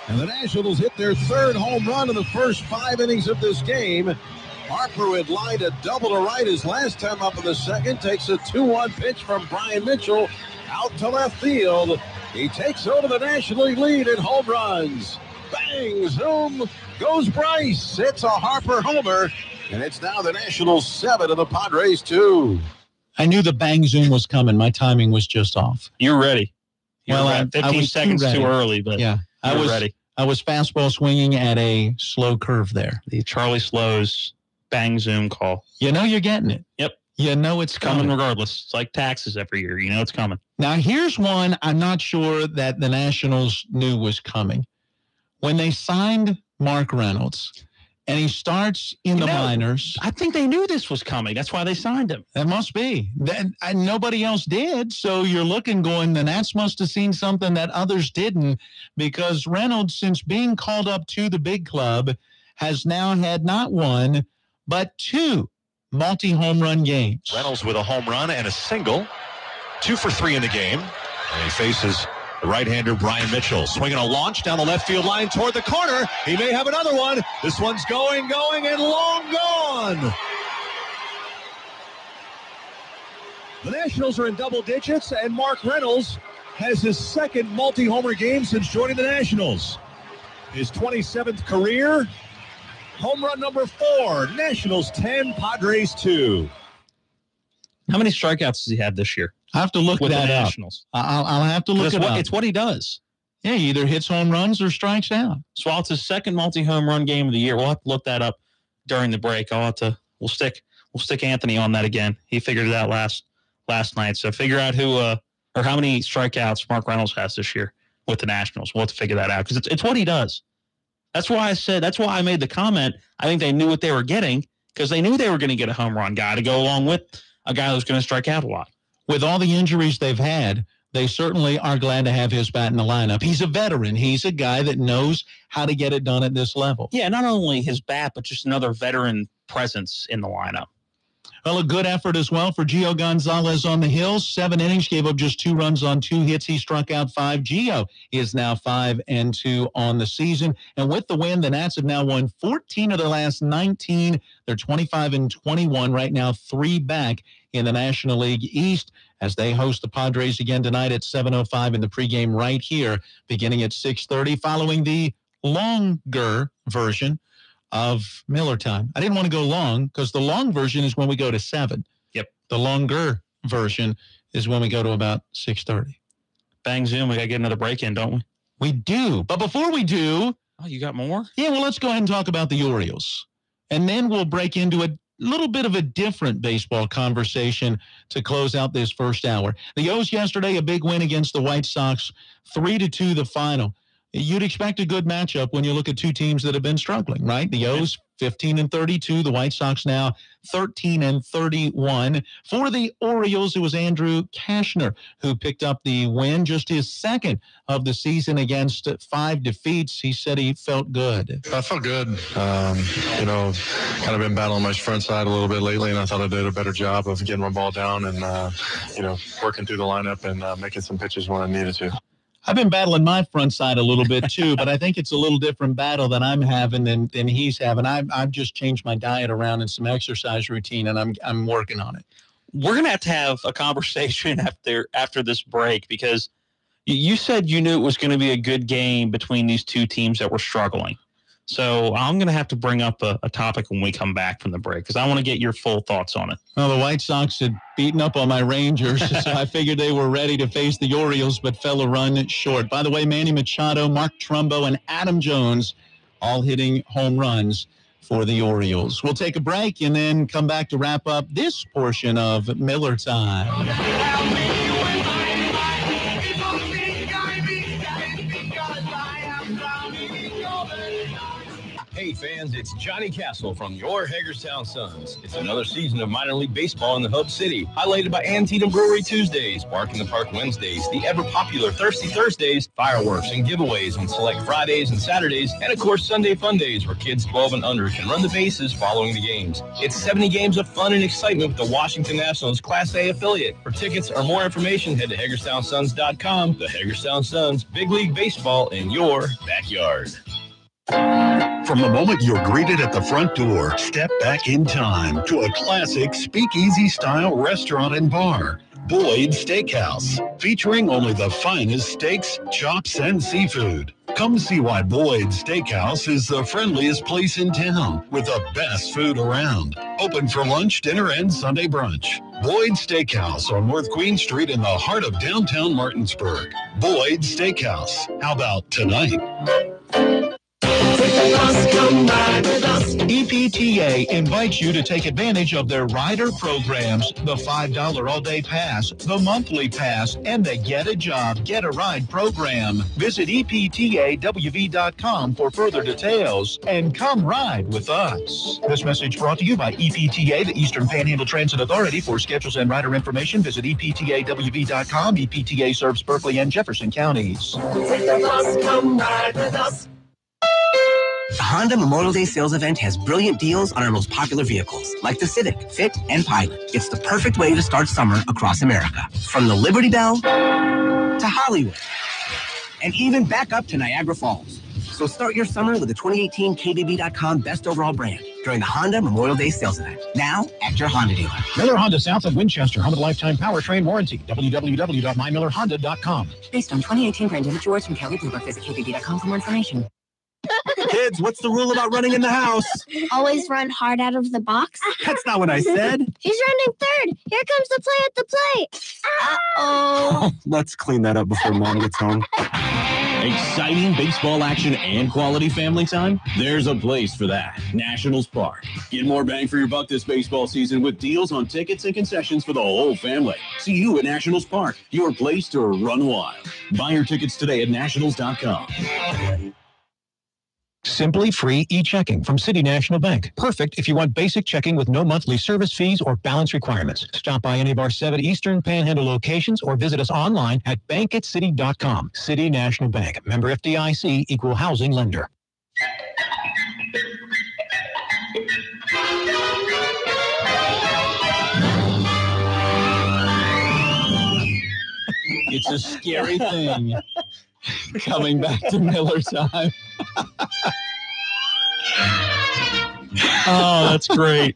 D: And the Nationals hit their third home run in the first 5 innings of this game. Harper, who had lined a double to right his last time up in the second, takes a 2-1 pitch from Brian Mitchell out to left field. He takes over the National League lead in home runs. Bang, zoom, goes Bryce. It's a Harper homer, and it's now the Nationals 7 and the Padres 2.
B: I knew the bang zoom was coming. My timing was just off.
C: You're ready.
B: Well,
C: I 15
B: was
C: seconds
B: too
C: early, but
B: yeah, I was
C: ready.
B: I was fastball swinging at a slow curve there.
C: The Charlie Slow's bang zoom call.
B: You know you're getting it.
C: Yep.
B: You know it's
C: Coming regardless. It's like taxes every year. You know it's coming.
B: Now, here's one I'm not sure that the Nationals knew was coming. When they signed Mark Reynolds, and he starts in the minors.
C: I think they knew this was coming. That's why they signed him.
B: That must be. Nobody else did. So you're looking, going, the Nats must have seen something that others didn't, because Reynolds, since being called up to the big club, has now had not one, but 2 multi-home run games.
E: Reynolds with a home run and a single. 2 for 3 in the game. And he faces the right-hander Brian Mitchell, swinging a launch down the left field line toward the corner. He may have another one. This one's going, and long gone.
D: The Nationals are in double digits, and Mark Reynolds has his second multi-homer game since joining the Nationals. His 27th career. Home run number 4. Nationals 10, Padres 2.
C: How many strikeouts has he had this year?
B: I have to look
C: with
B: that
C: the
B: up.
C: Nationals.
B: I'll have to look it up.
C: It's what he does.
B: Yeah, he either hits home runs or strikes out.
C: So while it's his second multi-home run game of the year, we'll have to look that up during the break. We'll stick Anthony on that again. He figured it out last night. So figure out who or how many strikeouts Mark Reynolds has this year with the Nationals. We'll have to figure that out because it's what he does. That's why I made the comment. I think they knew what they were getting because they knew they were going to get a home run guy to go along with a guy who's going to strike out a lot.
B: With all the injuries they've had, they certainly are glad to have his bat in the lineup. He's a veteran. He's a guy that knows how to get it done at this level.
C: Yeah, not only his bat, but just another veteran presence in the lineup.
B: Well, a good effort as well for Gio Gonzalez on the hill. 7 innings, gave up just 2 runs on 2 hits. He struck out 5. Gio is now 5-2 on the season. And with the win, the Nats have now won 14 of their last 19. They're 25-21 right now, 3 back in the National League East as they host the Padres again tonight at 7:05 in the pregame right here, beginning at 6:30, following the longer version of Miller time. I didn't want to go long because the long version is when we go to 7.
C: Yep.
B: The longer version is when we go to about 6:30.
C: Bang zoom, we got to get another break in, don't we?
B: We do. But before we do...
C: Oh, you got more?
B: Yeah, well, let's go ahead and talk about the Orioles. And then we'll break into a little bit of a different baseball conversation to close out this first hour. The O's yesterday, a big win against the White Sox, 3-2 the final. You'd expect a good matchup when you look at 2 teams that have been struggling, right? The O's 15-32, the White Sox now 13-31. For the Orioles, it was Andrew Cashner who picked up the win, just his second of the season against 5 defeats. He said he felt good.
V: I felt good. Kind of been battling my front side a little bit lately, and I thought I did a better job of getting my ball down and, working through the lineup and making some pitches when I needed to.
B: I've been battling my front side a little bit too, but I think it's a little different battle that I'm having than he's having. I've just changed my diet around and some exercise routine, and I'm working on it.
C: We're gonna have to have a conversation after this break because you said you knew it was going to be a good game between these 2 teams that were struggling. So I'm going to have to bring up a topic when we come back from the break because I want to get your full thoughts on it.
B: Well, the White Sox had beaten up on my Rangers, so I figured they were ready to face the Orioles, but fell a run short. By the way, Manny Machado, Mark Trumbo, and Adam Jones all hitting home runs for the Orioles. We'll take a break and then come back to wrap up this portion of Miller Time.
D: Hey,
F: fans, it's Johnny Castle from your Hagerstown Suns. It's another season of minor league baseball in the Hub City, highlighted by Antietam Brewery Tuesdays, Bark in the Park Wednesdays, the ever-popular Thirsty Thursdays, fireworks and giveaways on select Fridays and Saturdays, and of course Sunday Fun Days where kids 12 and under can run the bases following the games. It's 70 games of fun and excitement with the Washington Nationals Class A affiliate. For tickets or more information, head to HagerstownSuns.com. The Hagerstown Suns, Big League Baseball in your backyard.
G: From the moment you're greeted at the front door, step back in time to a classic speakeasy-style restaurant and bar, Boyd's Steakhouse, featuring only the finest steaks, chops, and seafood. Come see why Boyd's Steakhouse is the friendliest place in town with the best food around. Open for lunch, dinner, and Sunday brunch. Boyd's Steakhouse on North Queen Street in the heart of downtown Martinsburg. Boyd's Steakhouse. How about tonight? EPTA invites you to take advantage of their rider programs, the $5 all-day pass, the monthly pass, and the Get a Job, Get a Ride program. Visit EPTAWV.com for further details and come ride with us. This message brought to you by EPTA, the Eastern Panhandle Transit Authority. For schedules and rider information, visit EPTAWV.com. EPTA serves Berkeley and Jefferson counties.
I: Take the bus, come ride with us.
W: The Honda Memorial Day sales event has brilliant deals on our most popular vehicles, like the Civic, Fit, and Pilot. It's the perfect way to start summer across America, from the Liberty Bell to Hollywood, and even back up to Niagara Falls. So start your summer with the 2018 KBB.com Best Overall Brand during the Honda Memorial Day sales event, now at your Honda dealer.
X: Miller Honda South of Winchester, home of the lifetime powertrain warranty. www.mymillerhonda.com.
W: Based on 2018 brand image awards from Kelly Blue Book, visit KBB.com for more information.
Y: Kids, what's the rule about running in the house?
Z: Always run hard out of the box.
Y: That's not what I said.
Z: He's running third. Here comes the play at the plate. Uh-oh.
Y: Let's clean that up before Mom gets home.
T: Exciting baseball action and quality family time? There's a place for that. Nationals Park. Get more bang for your buck this baseball season with deals on tickets and concessions for the whole family. See you at Nationals Park, your place to run wild. Buy your tickets today at nationals.com.
X: Simply Free e-checking from City National Bank. Perfect if you want basic checking with no monthly service fees or balance requirements. Stop by any of our 7 Eastern Panhandle locations or visit us online at bankatcity.com. City National Bank. Member FDIC, equal housing lender.
B: It's a scary thing coming back to Miller time.
C: Oh, that's great.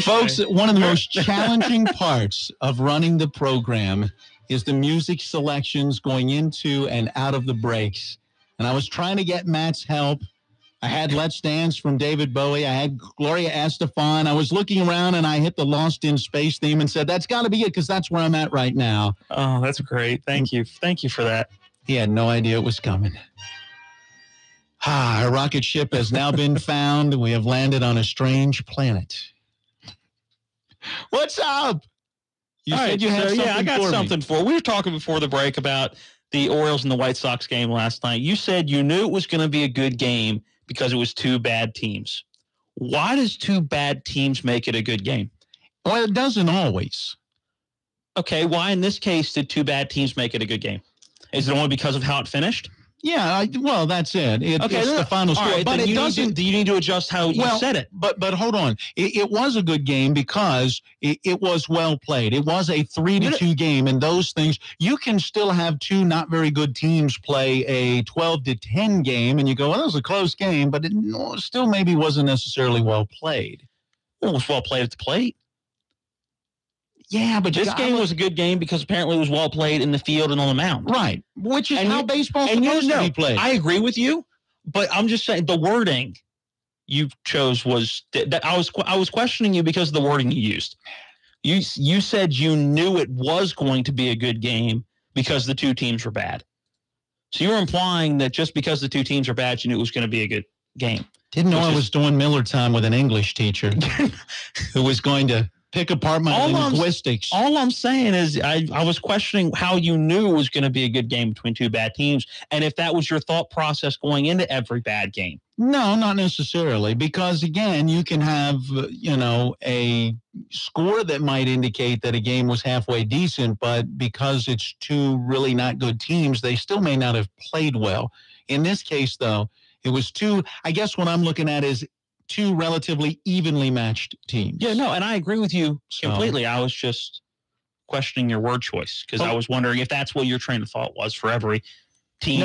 B: Folks, one of the most challenging parts of running the program is the music selections going into and out of the breaks. And I was trying to get Matt's help. I had Let's Dance from David Bowie. I had Gloria Estefan. I was looking around and I hit the Lost in Space theme and said, that's got to be it because that's where I'm at right now.
C: Oh, that's great. Thank you. Thank you for that.
B: He had no idea it was coming. Our rocket ship has now been found. We have landed on a strange planet. What's up? You
C: All
B: said
C: right,
B: you had something
C: I got
B: for
C: something
B: me.
C: for. We were talking before the break about the Orioles and the White Sox game last night. You said you knew it was going to be a good game because it was two bad teams. Why does two bad teams make it a good game?
B: Well, it doesn't always.
C: Okay, why in this case did two bad teams make it a good game? Is it only because of how it finished?
B: Yeah, well, that's it. It's the final score.
C: Right,
B: but it doesn't.
C: You need to adjust how you said it.
B: But hold on. It was a good game because it was well played. It was a 3-2 game, and those things, you can still have two not very good teams play a 12-10 game, and you go, well, that was a close game, but it still maybe wasn't necessarily well played.
C: Well, it was well played at the plate.
B: Yeah, but
C: this game was a good game because apparently it was well played in the field and on the mound.
B: Right, which is how baseball's supposed to be played.
C: I agree with you, but I'm just saying the wording you chose was that I was questioning you because of the wording you used. You said you knew it was going to be a good game because the two teams were bad. So you were implying that just because the two teams are bad, you knew it was going to be a good game.
B: Didn't know I was doing Miller time with an English teacher who was going to pick apart my linguistics.
C: All I'm saying is I was questioning how you knew it was going to be a good game between two bad teams, and if that was your thought process going into every bad game.
B: No, not necessarily, because again, you can have, a score that might indicate that a game was halfway decent, but because it's two really not good teams, they still may not have played well. In this case, though, it was I guess what I'm looking at is two relatively evenly matched teams.
C: Yeah, no, and I agree with you completely. I was just questioning your word choice because I was wondering if that's what your train of thought was for every team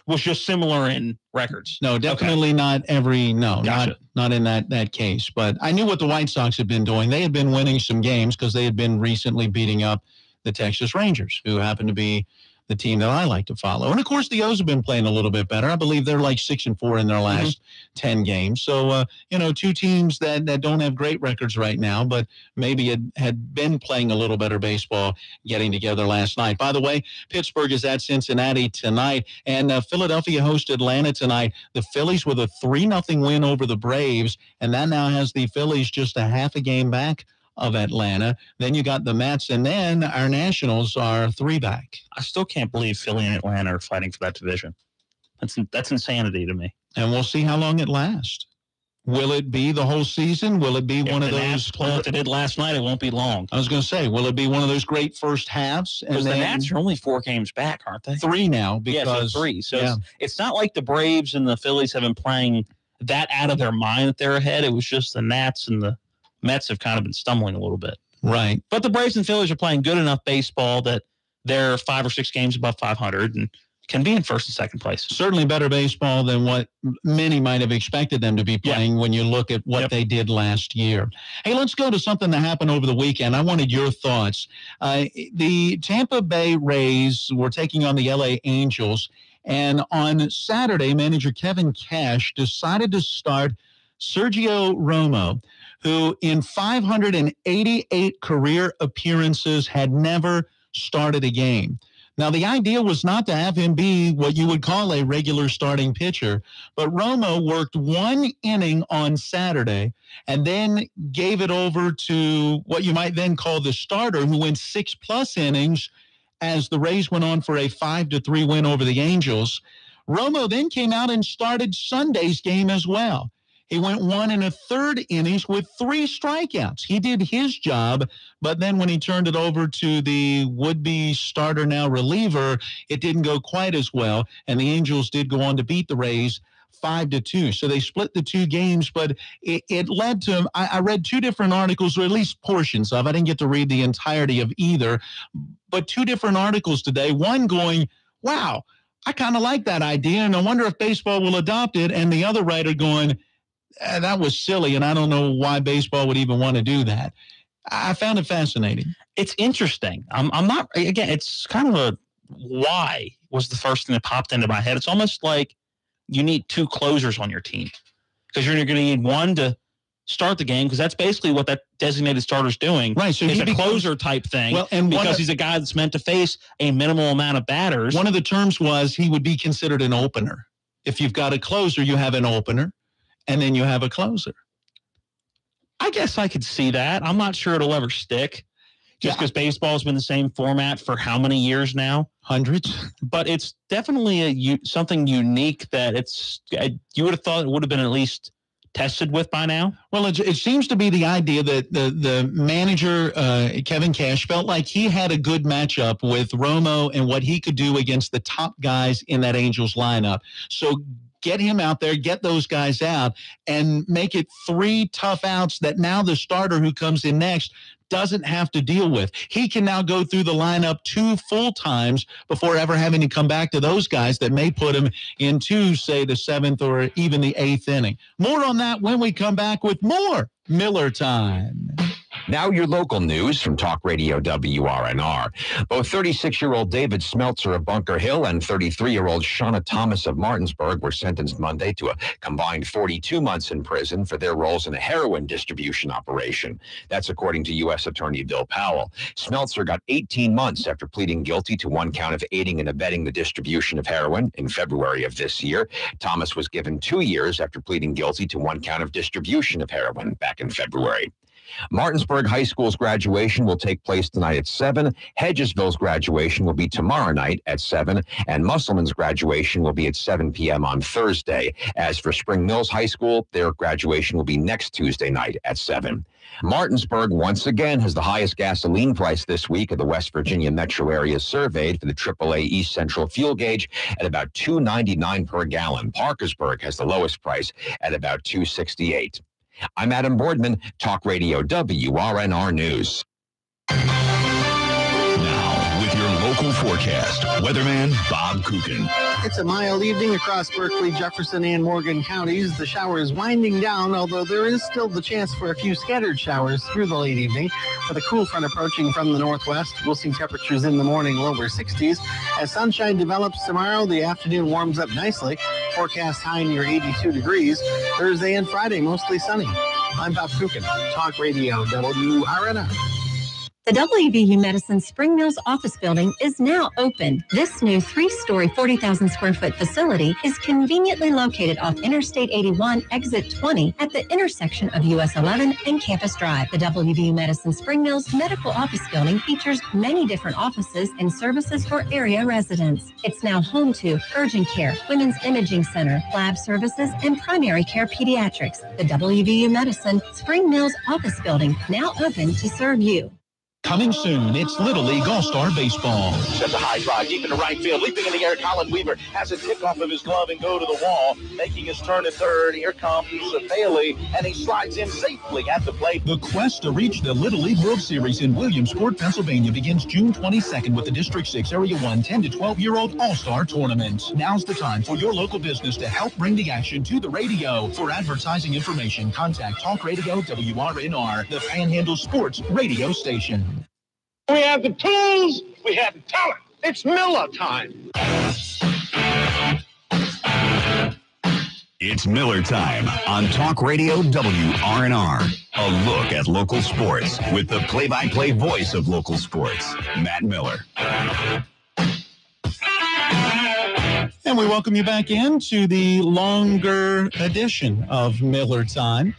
C: was just similar in records.
B: No, definitely not every not in that case. But I knew what the White Sox had been doing. They had been winning some games because they had been recently beating up the Texas Rangers, who happen to be the team that I like to follow. And of course, the O's have been playing a little bit better. I believe they're like 6-4 in their last 10 games. So, two teams that don't have great records right now, but maybe had been playing a little better baseball getting together last night. By the way, Pittsburgh is at Cincinnati tonight, and Philadelphia hosts Atlanta tonight. The Phillies with a 3-0 win over the Braves, and that now has the Phillies just a half a game back of Atlanta. Then you got the Mets, and then our Nationals are 3 back.
C: I still can't believe Philly and Atlanta are fighting for that division. That's insanity to me.
B: And we'll see how long it lasts. Will it be the whole season? Will it be one of those?
C: What they did last night, it won't be long.
B: I was going to say, will it be one of those great first halves?
C: Because the Nats are only 4 games back, aren't they?
B: 3 now. Because,
C: so 3. So it's not like the Braves and the Phillies have been playing that out of their mind that they're ahead. It was just the Nats and the Mets have kind of been stumbling a little bit.
B: Right.
C: But the Braves and Phillies are playing good enough baseball that they're 5 or 6 games above 500 and can be in first and second place.
B: Certainly better baseball than what many might have expected them to be playing when you look at what they did last year. Hey, let's go to something that happened over the weekend. I wanted your thoughts. The Tampa Bay Rays were taking on the LA Angels, and on Saturday, manager Kevin Cash decided to start Sergio Romo, who in 588 career appearances had never started a game. Now, the idea was not to have him be what you would call a regular starting pitcher, but Romo worked 1 inning on Saturday and then gave it over to what you might then call the starter, who went 6+ innings as the Rays went on for a 5-3 win over the Angels. Romo then came out and started Sunday's game as well. He went 1 1/3 innings with 3 strikeouts. He did his job, but then when he turned it over to the would-be starter, now reliever, it didn't go quite as well, and the Angels did go on to beat the Rays 5-2. So they split the 2 games, but it led to, I read 2 different articles, or at least portions of. I didn't get to read the entirety of either, but 2 different articles today. One going, wow, I kind of like that idea, and I wonder if baseball will adopt it, and the other writer going, that was silly, and I don't know why baseball would even want to do that. I found it fascinating.
C: It's interesting. I'm not, again, it's kind of a why was the first thing that popped into my head. It's almost like you need 2 closers on your team because you're going to need one to start the game because that's basically what that designated starter's doing.
B: Right. So
C: it's a closer type thing.
B: Well, and
C: because he's a guy that's meant to face a minimal amount of batters.
B: One of the terms was he would be considered an opener. If you've got a closer, you have an opener. And then you have a closer.
C: I guess I could see that. I'm not sure it'll ever stick just because baseball's been the same format for how many years now?
B: Hundreds.
C: But it's definitely something unique that you would have thought it would have been at least tested with by now.
B: Well, it seems to be the idea that the manager, Kevin Cash, felt like he had a good matchup with Romo and what he could do against the top guys in that Angels lineup. So get him out there, get those guys out, and make it 3 tough outs that now the starter who comes in next doesn't have to deal with. He can now go through the lineup 2 full times before ever having to come back to those guys that may put him into, say, the 7th or even the 8th inning. More on that when we come back with more Miller Time.
H: Now your local news from Talk Radio WRNR. Both 36-year-old David Smeltzer of Bunker Hill and 33-year-old Shauna Thomas of Martinsburg were sentenced Monday to a combined 42 months in prison for their roles in a heroin distribution operation. That's according to U.S. Attorney Bill Powell. Smeltzer got 18 months after pleading guilty to 1 count of aiding and abetting the distribution of heroin in February of this year. Thomas was given 2 years after pleading guilty to 1 count of distribution of heroin back in February. Martinsburg High School's graduation will take place tonight at 7. Hedgesville's graduation will be tomorrow night at 7. And Musselman's graduation will be at 7 p.m. on Thursday. As for Spring Mills High School, their graduation will be next Tuesday night at 7. Martinsburg once again has the highest gasoline price this week of the West Virginia metro area surveyed for the AAA East Central fuel gauge at about $2.99 per gallon. Parkersburg has the lowest price at about $2.68. I'm Adam Boardman, Talk Radio WRNR News.
A: Now, with your local forecast, weatherman Bob Kukin.
P: It's a mild evening across Berkeley, Jefferson, and Morgan counties. The shower is winding down, although there is still the chance for a few scattered showers through the late evening. With a cool front approaching from the northwest, we'll see temperatures in the morning lower 60s. As sunshine develops tomorrow, the afternoon warms up nicely. Forecast high near 82 degrees. Thursday and Friday, mostly sunny. I'm Bob Kukin, Talk Radio WRNR.
J: The WVU Medicine Spring Mills office building is now open. This new 3-story, 40,000 square foot facility is conveniently located off Interstate 81, exit 20 at the intersection of US 11 and Campus Drive. The WVU Medicine Spring Mills medical office building features many different offices and services for area residents. It's now home to urgent care, women's imaging center, lab services, and primary care pediatrics. The WVU Medicine Spring Mills office building now open to serve you.
K: Coming soon, it's Little League All-Star Baseball.
L: Sends a high drive deep into right field. Leaping in the air, Colin Weaver has a tip off of his glove and go to the wall. Making his turn at third. Here comes Bailey, and he slides in safely at the plate.
K: The quest to reach the Little League World Series in Williamsport, Pennsylvania begins June 22nd with the District 6 Area 1 10 to 12-year-old All-Star Tournament. Now's the time for your local business to help bring the action to the radio. For advertising information, contact Talk Radio WRNR, the Panhandle Sports radio station.
D: We have the tools, we have the talent. It's Miller time.
A: It's Miller time on Talk Radio WRNR. A look at local sports with the play-by-play voice of local sports, Matt Miller.
B: And we welcome you back into the longer edition of Miller Time.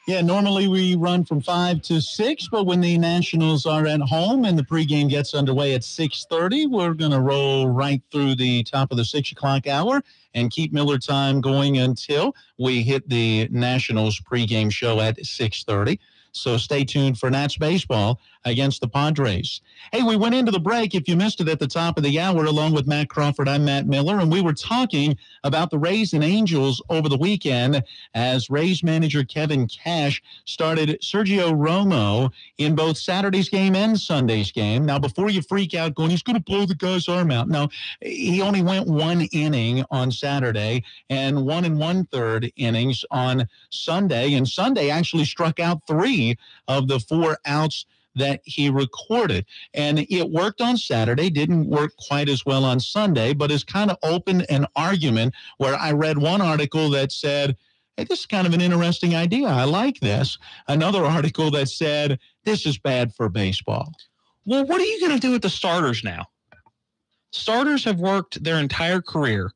B: Yeah, normally we run from 5 to 6, but when the Nationals are at home and the pregame gets underway at 6:30, we're going to roll right through the top of the 6 o'clock hour and keep Miller Time going until we hit the Nationals pregame show at 6:30. So stay tuned for Nats baseball against the Padres. Hey, we went into the break, if you missed it at the top of the hour, along with Matt Crawford. I'm Matt Miller, and we were talking about the Rays and Angels over the weekend as Rays manager Kevin Cash started Sergio Romo in both Saturday's game and Sunday's game. Now, before you freak out going, he's going to blow the guy's arm out. No, he only went 1 inning on Saturday and 1 1/3 innings on Sunday, and Sunday actually struck out 3 of the 4 outs that he recorded. And it worked on Saturday, didn't work quite as well on Sunday, but has kind of opened an argument where I read one article that said, hey, this is kind of an interesting idea. I like this. Another article that said, this is bad for baseball.
C: Well, what are you going to do with the starters now? Starters have worked their entire career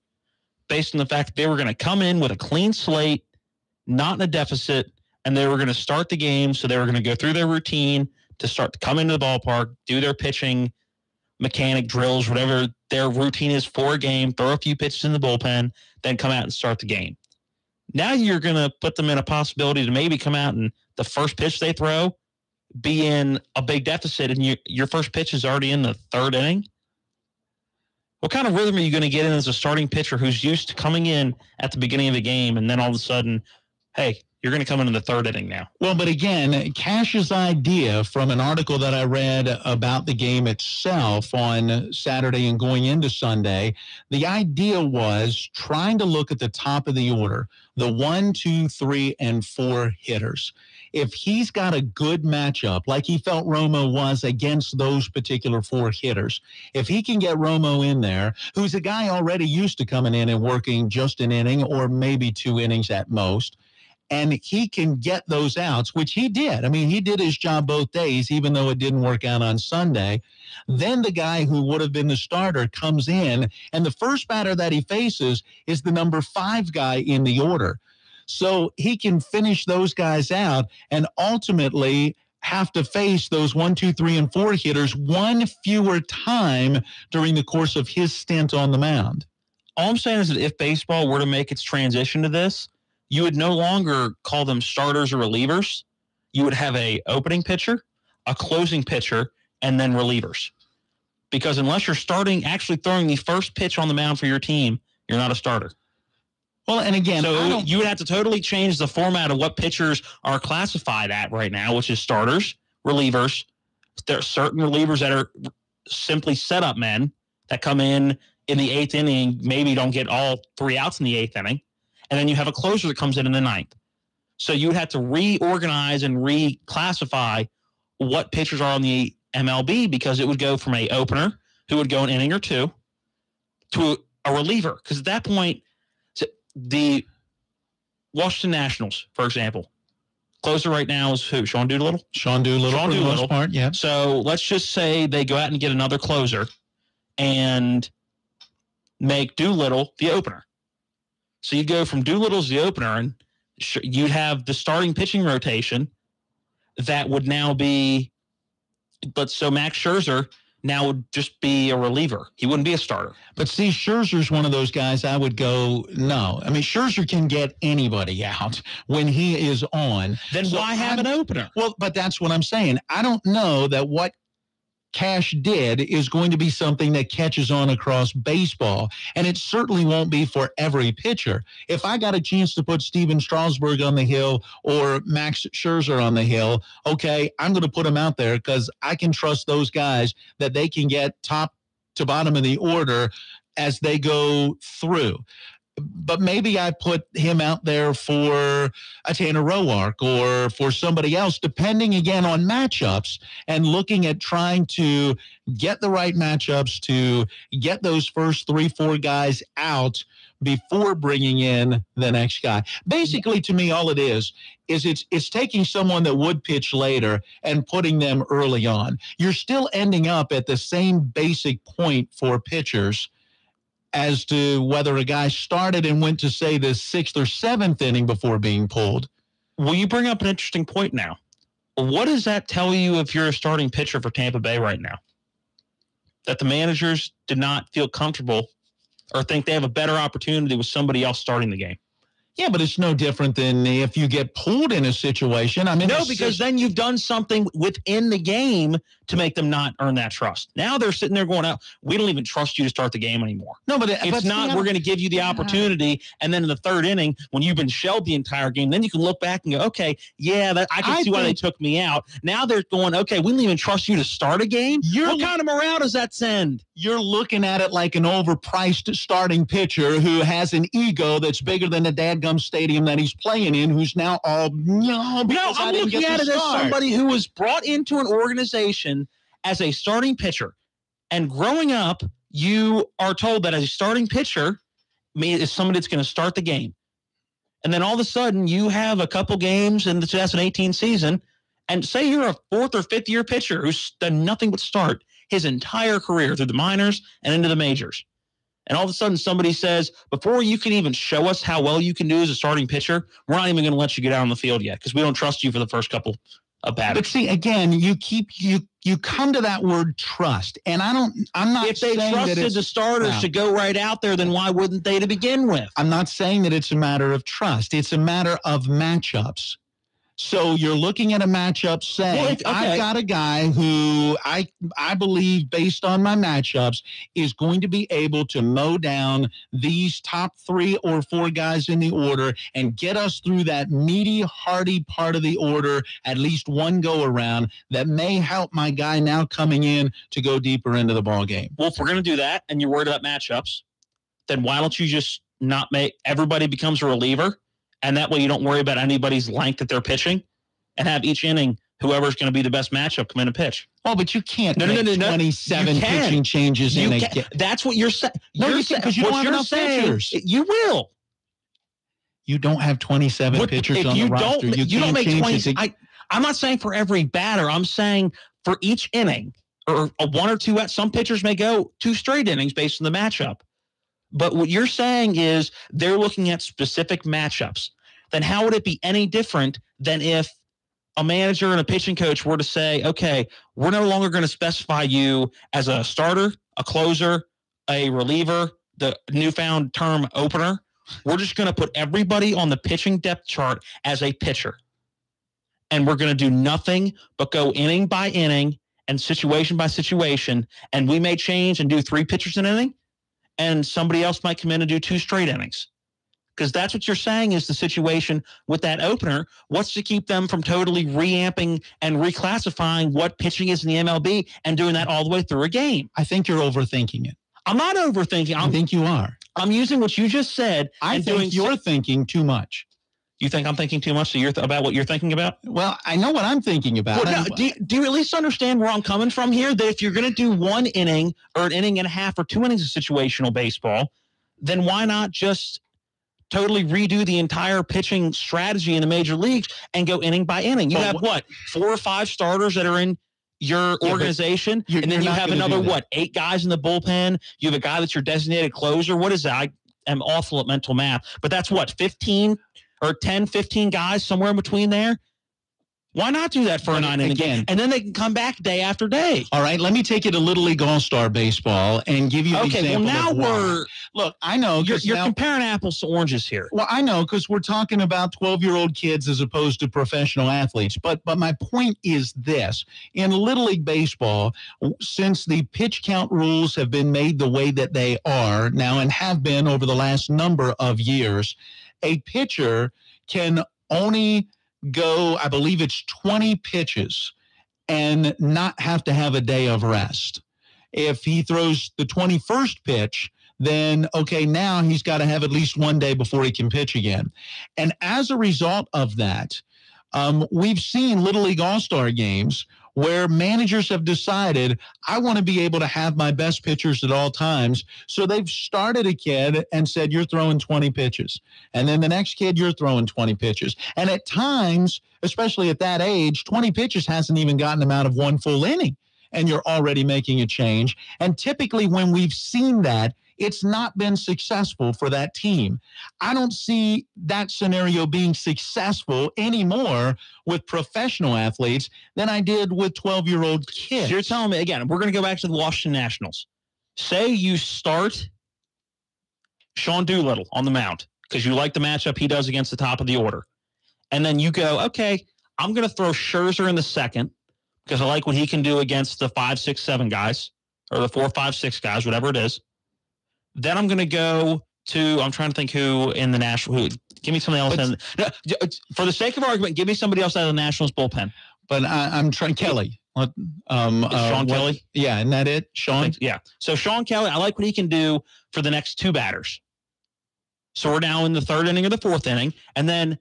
C: based on the fact that they were going to come in with a clean slate, not in a deficit, and they were going to start the game, so they were going to go through their routine to start to come into the ballpark, do their pitching, mechanic drills, whatever their routine is for a game, throw a few pitches in the bullpen, then come out and start the game. Now you're going to put them in a possibility to maybe come out and the first pitch they throw be in a big deficit, and your first pitch is already in the 3rd inning. What kind of rhythm are you going to get in as a starting pitcher who's used to coming in at the beginning of the game, and then all of a sudden, hey, you're going to come into the 3rd inning now?
B: Well, but again, Cash's idea from an article that I read about the game itself on Saturday and going into Sunday, the idea was trying to look at the top of the order, the 1, 2, 3, and 4 hitters. If he's got a good matchup, like he felt Romo was against those particular 4 hitters, if he can get Romo in there, who's a guy already used to coming in and working just an inning or maybe 2 innings at most, and he can get those outs, which he did. I mean, he did his job both days, even though it didn't work out on Sunday. Then the guy who would have been the starter comes in, and the first batter that he faces is the number 5 guy in the order. So he can finish those guys out and ultimately have to face those 1, 2, 3, and 4 hitters one fewer time during the course of his stint on the mound.
C: All I'm saying is that if baseball were to make its transition to this, you would no longer call them starters or relievers. You would have a opening pitcher, a closing pitcher, and then relievers. Because unless you're actually throwing the first pitch on the mound for your team, you're not a starter.
B: Well, and again,
C: so you would have to totally change the format of what pitchers are classified at right now, which is starters, relievers. There are certain relievers that are simply setup men that come in the 8th inning, maybe don't get all 3 outs in the 8th inning. And then you have a closer that comes in the 9th. So you would have to reorganize and reclassify what pitchers are on the MLB, because it would go from a opener who would go an inning or 2 to a reliever. Because at that point, the Washington Nationals, for example, closer right now is who? Sean Doolittle?
B: Sean Doolittle for the most part, yeah.
C: So let's just say they go out and get another closer and make Doolittle the opener. So you go from Doolittle as the opener, and you'd have the starting pitching rotation that would now be, so Max Scherzer now would just be a reliever. He wouldn't be a starter.
B: But see, Scherzer's one of those guys I would go, no. I mean, Scherzer can get anybody out when he is on.
C: Then why have an opener?
B: Well, but that's what I'm saying. I don't know that what Cash did is going to be something that catches on across baseball, and it certainly won't be for every pitcher. If I got a chance to put Steven Strasburg on the hill or Max Scherzer on the hill, okay, I'm going to put them out there because I can trust those guys that they can get top to bottom of the order as they go through. But maybe I put him out there for a Tanner Roark or for somebody else, depending, again, on matchups and looking at trying to get the right matchups to get those first 3-4 guys out before bringing in the next guy. Basically, to me, all it is it's taking someone that would pitch later and putting them early on. You're still ending up at the same basic point for pitchers as to whether a guy started and went to, say, the 6th or 7th inning before being pulled.
C: Well, you bring up an interesting point now. What does that tell you if you're a starting pitcher for Tampa Bay right now? That the managers did not feel comfortable or think they have a better opportunity with somebody else starting the game?
B: Yeah, but it's no different than if you get pulled in a situation. I mean,
C: no, because then you've done something within the game to make them not earn that trust. Now they're sitting there going, we don't even trust you to start the game anymore.
B: No, but
C: we're going to give you the opportunity. And then in the 3rd inning, when you've been shelled the entire game, then you can look back and go, okay, yeah, I can see why they took me out. Now they're going, okay, we don't even trust you to start a game. What kind of morale does that send?
B: You're looking at it like an overpriced starting pitcher who has an ego that's bigger than the dadgum stadium that he's playing in, who's now all,
C: I'm looking at it as somebody who was brought into an organization as a starting pitcher. And growing up, you are told that as a starting pitcher is somebody that's going to start the game. And then all of a sudden, you have a couple games in the 2018 season, and say you're a 4th or 5th year pitcher who's done nothing but start his entire career through the minors and into the majors. And all of a sudden somebody says, before you can even show us how well you can do as a starting pitcher, we're not even going to let you get out on the field yet because we don't trust you for the first couple of batters.
B: But see, again, you come to that word trust, and I'm not.
C: If they trusted the starters to go right out there, then why wouldn't they to begin with?
B: I'm not saying that it's a matter of trust. It's a matter of matchups. So you're looking at a matchup saying, I've got a guy who I believe, based on my matchups, is going to be able to mow down these top 3 or 4 guys in the order and get us through that meaty, hardy part of the order at least one go-around that may help my guy now coming in to go deeper into the ball game.
C: Well, if we're going to do that and you're worried about matchups, then why don't you just not make everybody becomes a reliever? And that way you don't worry about anybody's length that they're pitching and have each inning, whoever's going to be the best matchup come in and pitch.
B: Oh, but you can't make 27 pitching changes in a game.
C: That's what you're saying.
B: No, you can't, because you don't have enough pitchers.
C: You will.
B: You don't have 27 pitchers on the roster.
C: You don't make 20. I'm not saying for every batter. I'm saying for each inning or a 1 or 2. Some pitchers may go 2 straight innings based on the matchup. But what you're saying is they're looking at specific matchups. then how would it be any different than if a manager and a pitching coach were to say, okay, we're no longer going to specify you as a starter, a closer, a reliever, the newfound term opener. We're just going to put everybody on the pitching depth chart as a pitcher. And we're going to do nothing but go inning by inning and situation by situation. And we may change and do 3 pitchers an inning, and somebody else might come in and do 2 straight innings. Because that's what you're saying is the situation with that opener. What's to keep them from totally reamping and reclassifying what pitching is in the MLB and doing that all the way through a game?
B: I think you're overthinking it.
C: I'm not overthinking.
B: I think you are.
C: I'm using what you just said.
B: I think you're thinking too much.
C: You think I'm thinking too much about what you're thinking about?
B: Well, I know what I'm thinking about.
C: Well, no, do you at least understand where I'm coming from here? That if you're going to do 1 inning or an inning and a half or 2 innings of situational baseball, then why not just totally redo the entire pitching strategy in the major leagues and go inning by inning? You have 4 or 5 starters that are in your organization, and then you have another 8 guys in the bullpen. You have a guy that's your designated closer. What is that? I am awful at mental math, but that's 15 or 10, 15 guys somewhere in between there. Why not do that for a 9-inning game? And then they can come back day after day.
B: All right, let me take you to Little League All-Star Baseball and give you the example.
C: Well, now
B: look, I know.
C: You're comparing apples to oranges here.
B: Well, I know, because we're talking about 12-year-old kids as opposed to professional athletes. But my point is this. In Little League Baseball, since the pitch count rules have been made the way that they are now and have been over the last number of years, a pitcher can only go, I believe it's 20 pitches and not have to have a day of rest. If he throws the 21st pitch, then, okay, now he's got to have at least 1 day before he can pitch again. And as a result of that, we've seen Little League All-Star games where managers have decided, I want to be able to have my best pitchers at all times. So they've started a kid and said, you're throwing 20 pitches. And then the next kid, you're throwing 20 pitches. And at times, especially at that age, 20 pitches hasn't even gotten them out of 1 full inning. And you're already making a change. And typically when we've seen that, it's not been successful for that team. I don't see that scenario being successful anymore with professional athletes than I did with 12-year-old kids.
C: So you're telling me, again, we're going to go back to the Washington Nationals. Say you start Sean Doolittle on the mound because you like the matchup he does against the top of the order. And then you go, okay, I'm going to throw Scherzer in the second because I like what he can do against the 5, 6, 7 guys or the 4, 5, 6 guys, whatever it is. Then I'm going to go to, I'm trying to think who in the National, give me somebody else. For the sake of argument, give me somebody else out of the Nationals bullpen.
B: But I'm trying, Kelly.
C: Sean Kelly?
B: Yeah, isn't that it? Sean?
C: Yeah. So Sean Kelly, I like what he can do for the next 2 batters. So we're now in the 3rd inning or the 4th inning. And then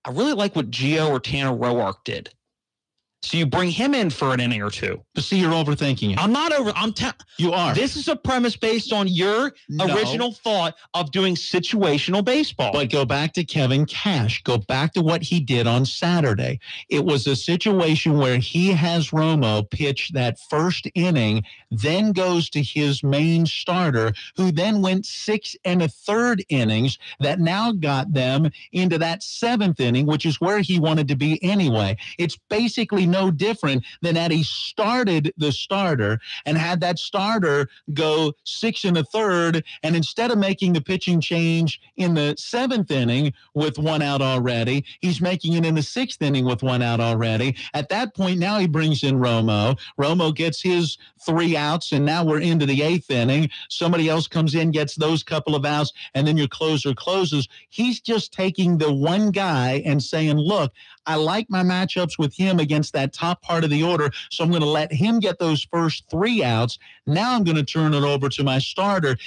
C: I really like what Gio or Tanner Roark did. So you bring him in for an inning or 2.
B: But see, you're overthinking it.
C: I'm not
B: you are.
C: This is a premise based on your original thought of doing situational baseball.
B: But go back to Kevin Cash. Go back to what he did on Saturday. It was a situation where he has Romo pitch that first inning, then goes to his main starter, who then went 6 1/3 innings that now got them into that 7th inning, which is where he wanted to be anyway. It's basically no different than had he started the starter and had that starter go 6 1/3, and instead of making the pitching change in the 7th inning with 1 out already, he's making it in the 6th inning with 1 out already. At that point, now he brings in Romo. Romo gets his 3 outs, and now we're into the 8th inning. Somebody else comes in, gets those couple of outs, and then your closer closes. He's just taking the one guy and saying, look, I like my matchups with him against that top part of the order, so I'm going to let him get those first 3 outs. Now I'm going to turn it over to my starter.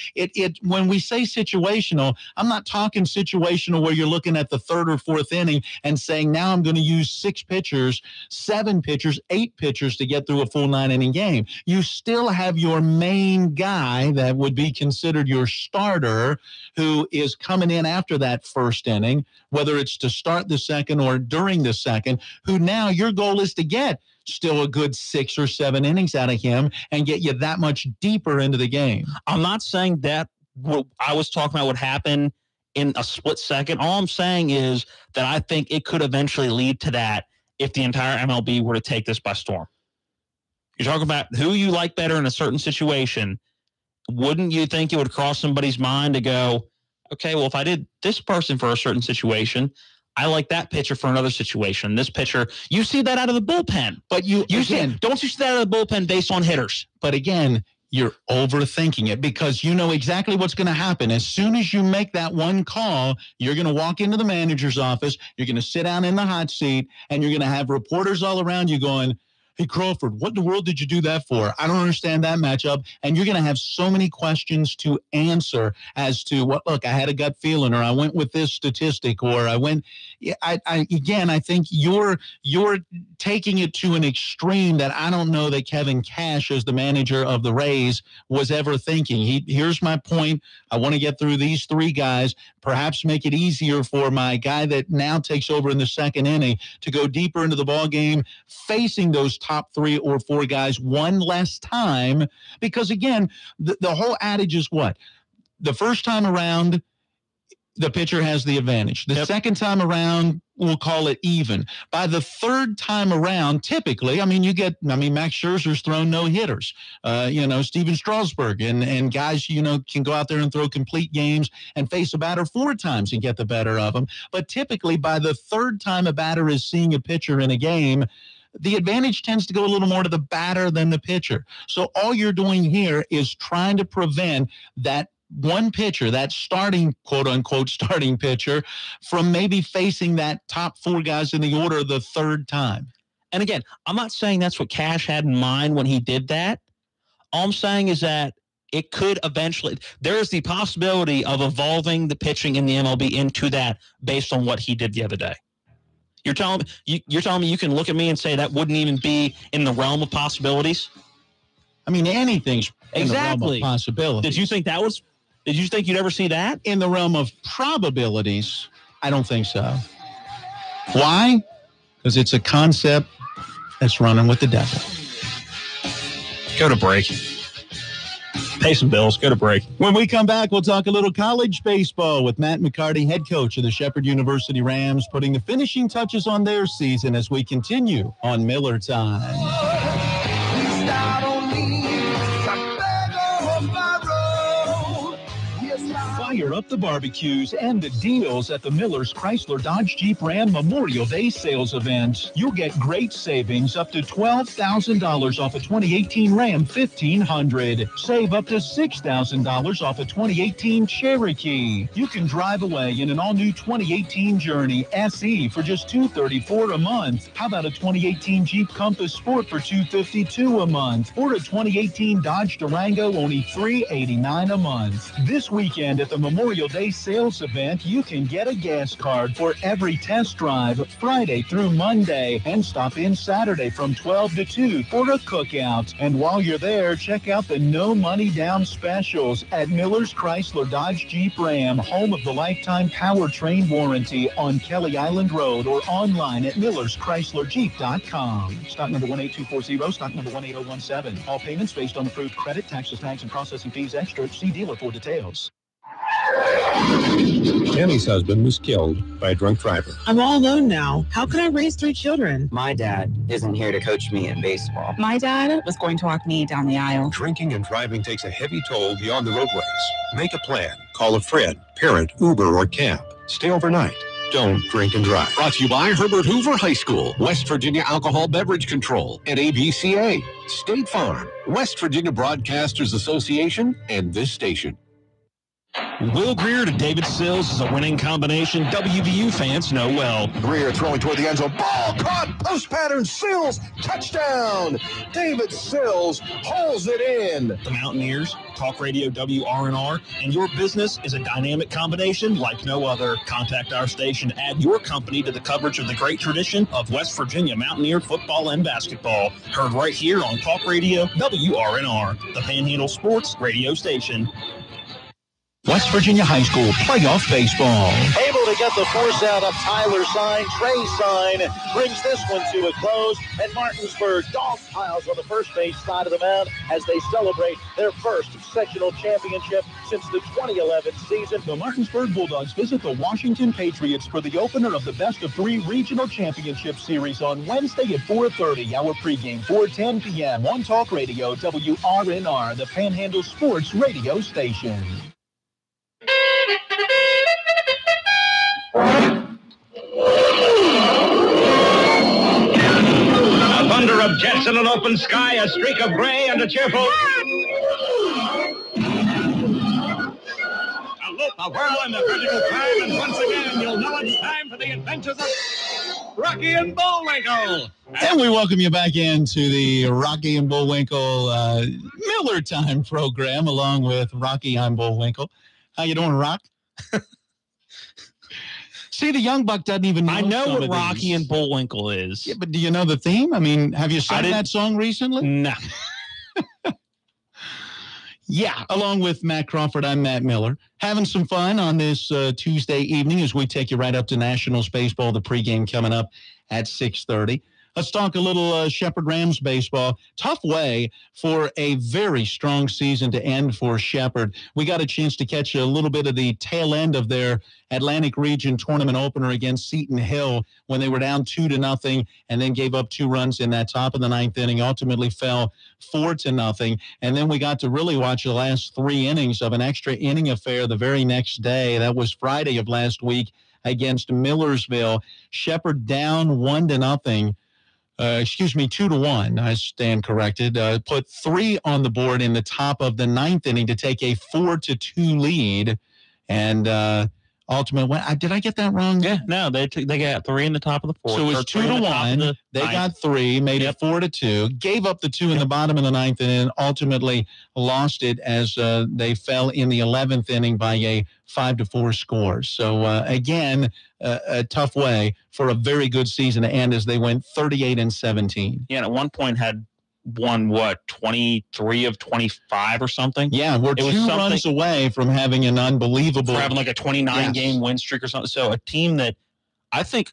B: When we say situational, I'm not talking situational where you're looking at the 3rd or 4th inning and saying, now I'm going to use 6 pitchers, 7 pitchers, 8 pitchers to get through a full 9-inning game. You still have your main guy that would be considered your starter who is coming in after that first inning, whether it's to start the second or during the second, who now your goal is to get still a good 6 or 7 innings out of him and get you that much deeper into the game.
C: I'm not saying that what I was talking about would happen in a split second. All I'm saying is that I think it could eventually lead to that if the entire MLB were to take this by storm. You're talking about who you like better in a certain situation. Wouldn't you think it would cross somebody's mind to go, okay, well, if I did this person for a certain situation, I like that pitcher for another situation. This pitcher, you see that out of the bullpen. But don't you see that out of the bullpen based on hitters?
B: But again, you're overthinking it because you know exactly what's going to happen. As soon as you make that one call, you're going to walk into the manager's office, you're going to sit down in the hot seat, and you're going to have reporters all around you going, hey, Crawford, what in the world did you do that for? I don't understand that matchup. And you're going to have so many questions to answer as to what, look, I had a gut feeling, or I went with this statistic, or I went, I think you're taking it to an extreme that I don't know that Kevin Cash, as the manager of the Rays, was ever thinking. Here's my point. I want to get through these three guys, perhaps make it easier for my guy that now takes over in the second inning to go deeper into the ball game, facing those top 3 or 4 guys one less time. Because again, the whole adage is what? The first time around, the pitcher has the advantage. The second time around, we'll call it even. By the third time around, typically, Max Scherzer's thrown no hitters. Steven Strasburg and guys, can go out there and throw complete games and face a batter 4 times and get the better of them. But typically, by the third time a batter is seeing a pitcher in a game, the advantage tends to go a little more to the batter than the pitcher. So all you're doing here is trying to prevent that one pitcher, that starting, quote unquote, starting pitcher, from maybe facing that top 4 guys in the order the third time.
C: And again, I'm not saying that's what Cash had in mind when he did that. All I'm saying is that it could eventually, there is the possibility of evolving the pitching in the MLB into that based on what he did the other day. You're telling me you can look at me and say that wouldn't even be in the realm of possibilities?
B: I mean, anything's in the realm of possibilities.
C: Did you think you'd ever see that?
B: In the realm of probabilities, I don't think so. Why? Because it's a concept that's running with the devil.
C: Go to break. Pay some bills. Go to break.
B: When we come back, we'll talk a little college baseball with Matt McCarty, head coach of the Shepherd University Rams, putting the finishing touches on their season as we continue on Miller Time. Fire up the barbecues and the deals at the Miller's Chrysler Dodge Jeep Ram Memorial Day sales event. You'll get great savings up to $12,000 off a 2018 Ram 1500. Save up to $6,000 off a 2018 Cherokee. You can drive away in an all-new 2018 Journey SE for just $234 a month. How about a 2018 Jeep Compass Sport for $252 a month? Or a 2018 Dodge Durango only $389 a month. This weekend at the Memorial Day sales event, you can get a gas card for every test drive Friday through Monday, and stop in Saturday from 12 to 2 for a cookout. And while you're there, check out the no money down specials at Miller's Chrysler Dodge Jeep Ram, home of the lifetime powertrain warranty on Kelly Island Road, or online at millerschryslerjeep.com. Stock number 18240, stock number 18017. All payments based on approved credit, taxes, tags, and processing fees extra. See dealer for details.
M: Jenny's husband was killed by a drunk driver.
N: I'm all alone now. How can I raise 3 children?
O: My dad isn't here to coach me in baseball.
Q: My dad was going to walk me down the aisle.
M: Drinking and driving takes a heavy toll beyond the roadways. Make a plan. Call a friend, parent, Uber, or cab. Stay overnight. Don't drink and drive.
G: Brought to you by Herbert Hoover High School, West Virginia Alcohol Beverage Control, and ABCA, State Farm, West Virginia Broadcasters Association, and this station.
T: Will Greer to David Sills is a winning combination WVU fans know well.
D: Greer throwing toward the end zone. Ball caught. Post pattern. Sills. Touchdown. David Sills hauls it in.
T: The Mountaineers, Talk Radio WRNR, and your business is a dynamic combination like no other. Contact our station. Add your company to the coverage of the great tradition of West Virginia Mountaineer football and basketball. Heard right here on Talk Radio WRNR, the Panhandle Sports radio station.
K: West Virginia High School playoff baseball.
L: Able to to get the force out of Tyler Sign. Trey Sign brings this one to a close, and Martinsburg dog piles on the first base side of the mound as they celebrate their first sectional championship since the 2011 season.
K: The Martinsburg Bulldogs visit the Washington Patriots for the opener of the Best of 3 Regional Championship Series on Wednesday at 4:30. Our pregame 4:10 p.m. on Talk Radio WRNR, the Panhandle Sports Radio station.
E: A thunder of jets in an open sky, a streak of gray, and a cheerful... A loop, a whirl, and a vertical climb, and once again, you'll know it's time for the adventures of Rocky and Bullwinkle.
B: And we welcome you back into the Rocky and Bullwinkle Miller Time program, along with Rocky. I'm Bullwinkle. How you doing, Rock? See, the young buck doesn't even know.
C: I know what Rocky and Bullwinkle is.
B: Yeah, but do you know the theme? I mean, have you sung that song recently?
C: No.
B: Yeah, along with Matt Crawford, I'm Matt Miller. Having some fun on this Tuesday evening as we take you right up to Nationals baseball. The pregame coming up at 6:30. Let's talk a little Shepherd Rams baseball. Tough way for a very strong season to end for Shepherd. We got a chance to catch a little bit of the tail end of their Atlantic Region tournament opener against Seton Hill when they were down 2-0 and then gave up 2 runs in that top of the 9th inning, ultimately fell 4-0. And then we got to really watch the last 3 innings of an extra inning affair the very next day. That was Friday of last week against Millersville. Shepherd down 1-0. 2-1. I stand corrected. Put 3 on the board in the top of the 9th inning to take a 4-2 lead. And ultimately, did I get that wrong?
C: Yeah, no, they got 3 in the top of the 4th.
B: So it was 2-1. They got 3, made it 4-2, gave up the 2 in the bottom of the 9th, and then ultimately lost it as they fell in the 11th inning by a 5-4 score. So again, a tough way for a very good season to end as they went 38-17.
C: Yeah, and at one point had won 23 of 25 or something.
B: Yeah, we're 2 runs away from having an unbelievable,
C: having like a 29-game win streak or something. So a team that I think,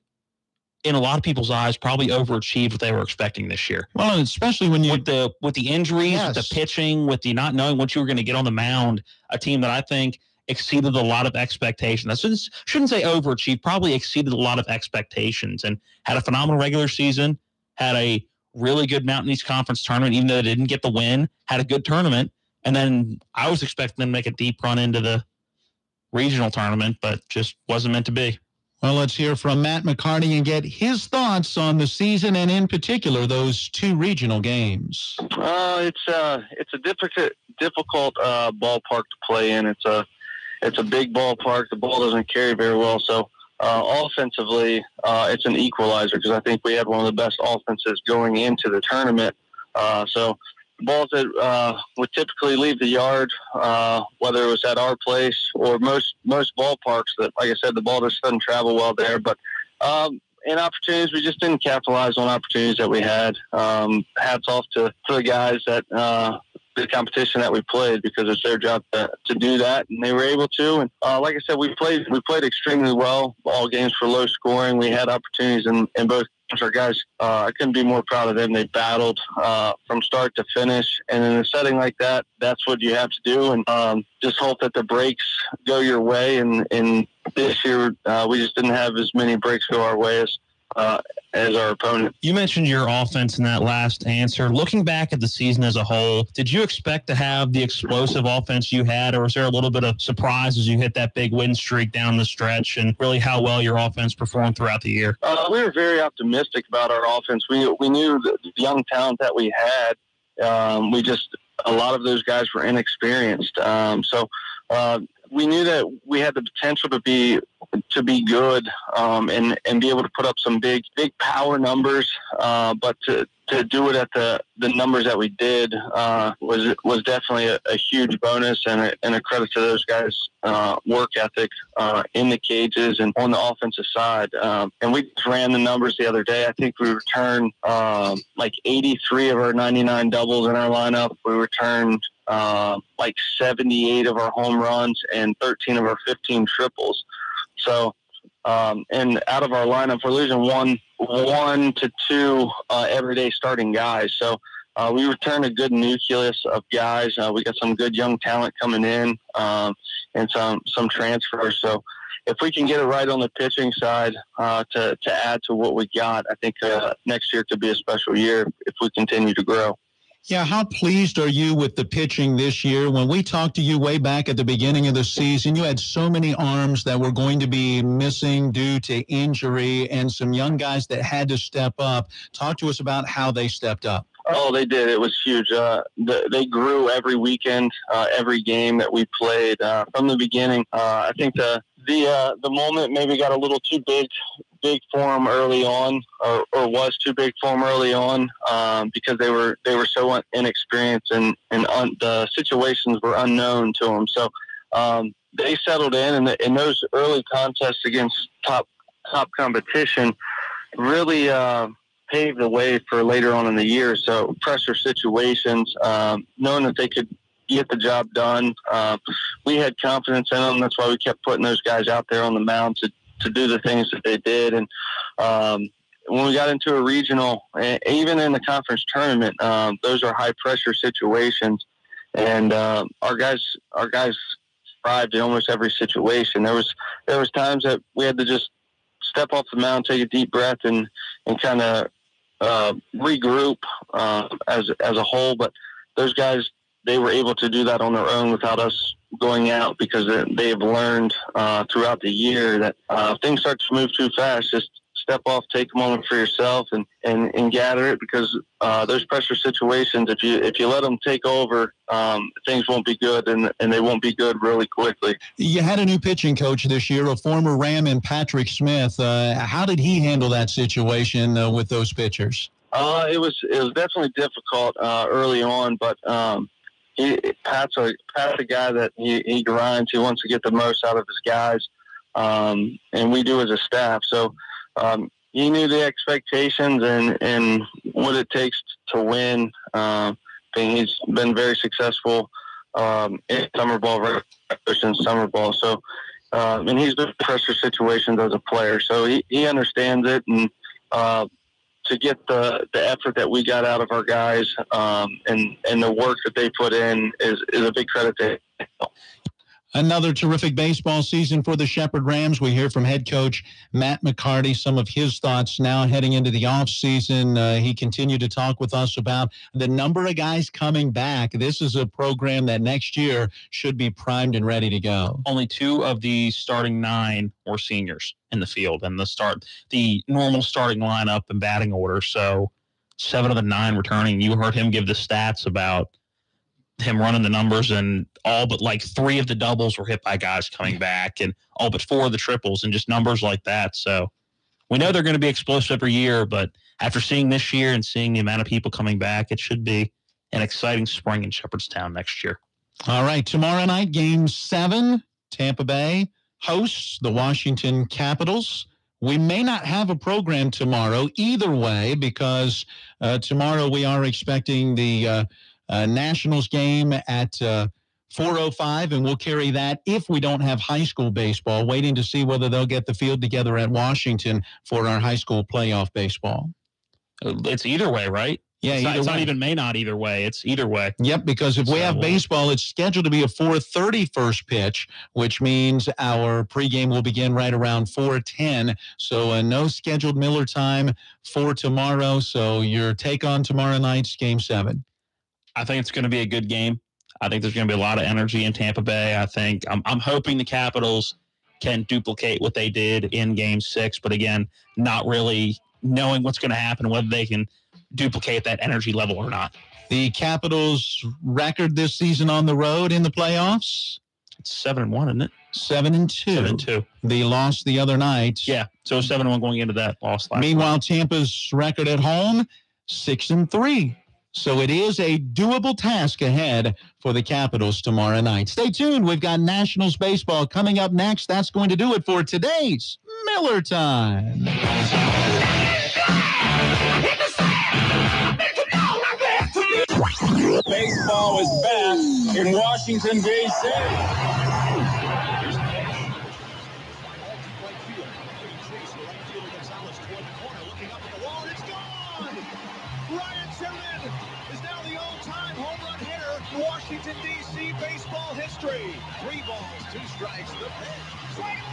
C: in a lot of people's eyes, probably overachieved what they were expecting this year.
B: Well, especially when you
C: with the injuries, with the pitching, with the not knowing what you were going to get on the mound, a team that I think exceeded a lot of expectations. I shouldn't say overachieved, probably exceeded a lot of expectations and had a phenomenal regular season, had a really good Mountain East Conference tournament, even though they didn't get the win, had a good tournament. And then I was expecting them to make a deep run into the regional tournament, but just wasn't meant to be.
B: Well, let's hear from Matt McCarty and get his thoughts on the season and in particular those 2 regional games.
F: It's a difficult ballpark to play in. It's a big ballpark. The ball doesn't carry very well, so offensively, it's an equalizer because I think we had one of the best offenses going into the tournament. So the balls that would typically leave the yard, whether it was at our place or most ballparks, that, like I said, the ball just doesn't travel well there. But in opportunities, we just didn't capitalize on opportunities that we had. Hats off to the guys that the competition that we played, because it's their job to do that, and they were able to. And like I said, we played extremely well. All games were low scoring. We had opportunities in both games. Our guys, I couldn't be more proud of them. They battled from start to finish, and in a setting like that, that's what you have to do. And just hope that the breaks go your way. And this year, we just didn't have as many breaks go our way as our opponent.
C: You mentioned your offense in that last answer. Looking back at the season as a whole, did you expect to have the explosive offense you had, or was there a little bit of surprise as you hit that big win streak down the stretch, and really how well your offense performed throughout the year?
F: We were very optimistic about our offense. We knew the young talent that we had. A lot of those guys were inexperienced. So we knew that we had the potential to be good and be able to put up some big power numbers, but to do it at the numbers that we did was definitely a huge bonus and a credit to those guys' work ethic in the cages and on the offensive side. And we just ran the numbers the other day. I think we returned like 83 of our 99 doubles in our lineup. We returned like 78 of our home runs and 13 of our 15 triples. So and out of our lineup, we're losing one to two everyday starting guys. So we returned a good nucleus of guys. We got some good young talent coming in, and some transfers. So if we can get it right on the pitching side to add to what we got, I think next year could be a special year if we continue to grow.
B: Yeah, how pleased are you with the pitching this year? When we talked to you way back at the beginning of the season, you had so many arms that were going to be missing due to injury and some young guys that had to step up. Talk to us about how they stepped up.
F: Oh, they did. It was huge. They grew every weekend, every game that we played from the beginning. I think the moment maybe got a little too big for them early on, or was too big for them early on, because they were so inexperienced and the situations were unknown to them. So they settled in, and those early contests against top competition really paved the way for later on in the year. So pressure situations, knowing that they could get the job done. We had confidence in them. That's why we kept putting those guys out there on the mound to do the things that they did. And when we got into a regional, even in the conference tournament, those are high pressure situations. And our guys thrived in almost every situation. There was times that we had to just step off the mound, take a deep breath, and kind of regroup as a whole. But those guys, they were able to do that on their own without us going out, because they have learned throughout the year that if things start to move too fast, just step off, take a moment for yourself, and gather it, because those pressure situations, if you let them take over, things won't be good, and they won't be good really quickly.
B: You had a new pitching coach this year, a former Ram, in Patrick Smith. How did he handle that situation with those pitchers?
F: It was definitely difficult early on, but Pat's a guy that he grinds. He wants to get the most out of his guys, and we do as a staff. So he knew the expectations and what it takes to win. He's been very successful in summer ball, summer ball. So and he's been in pressure situations as a player, so he understands it. And to get the effort that we got out of our guys and the work that they put in is a big credit to him.
B: Another terrific baseball season for the Shepherd Rams. We hear from head coach Matt McCarty, some of his thoughts now heading into the offseason. He continued to talk with us about the number of guys coming back. This is a program that next year should be primed and ready to go.
C: Only 2 of the starting 9 were seniors in the field, and the normal starting lineup and batting order. So 7 of the 9 returning. You heard him give the stats about him running the numbers, and all but like 3 of the doubles were hit by guys coming back, and all but 4 of the triples, and just numbers like that. So we know they're going to be explosive every year, but after seeing this year and seeing the amount of people coming back, it should be an exciting spring in Shepherdstown next year.
B: All right, tomorrow night, Game 7, Tampa Bay hosts the Washington Capitals. We may not have a program tomorrow either way, because tomorrow we are expecting the Nationals game at 4:05, and we'll carry that if we don't have high school baseball, waiting to see whether they'll get the field together at Washington for our high school playoff baseball.
C: It's either way, right?
B: Yeah,
C: it's not even may not either way. It's either way.
B: Yep, because if we have baseball, it's scheduled to be a 4:30 first pitch, which means our pregame will begin right around 4:10. So no scheduled Miller time for tomorrow. So your take on tomorrow night's Game 7?
C: I think it's going to be a good game. I think there's going to be a lot of energy in Tampa Bay. I think I'm hoping the Capitals can duplicate what they did in Game 6, but again, not really knowing what's going to happen, whether they can duplicate that energy level or not.
B: The Capitals' record this season on the road in the playoffs?
C: It's 7-1, isn't it?
B: 7-2.
C: 7-2.
B: They lost the other night.
C: Yeah, so 7-1 going into that loss last
B: Meanwhile,
C: night.
B: Tampa's record at home, 6-3. So it is a doable task ahead for the Capitals tomorrow night. Stay tuned. We've got Nationals baseball coming up next. That's going to do it for today's Miller Time.
E: Baseball is back in Washington, D.C.
D: chase for right fielder Gonzalez toward the corner, looking up at the wall, and it's gone! Ryan Zimmerman is now the all-time home run hitter in Washington, D.C. baseball history. 3 balls, 2 strikes, the pitch. Swing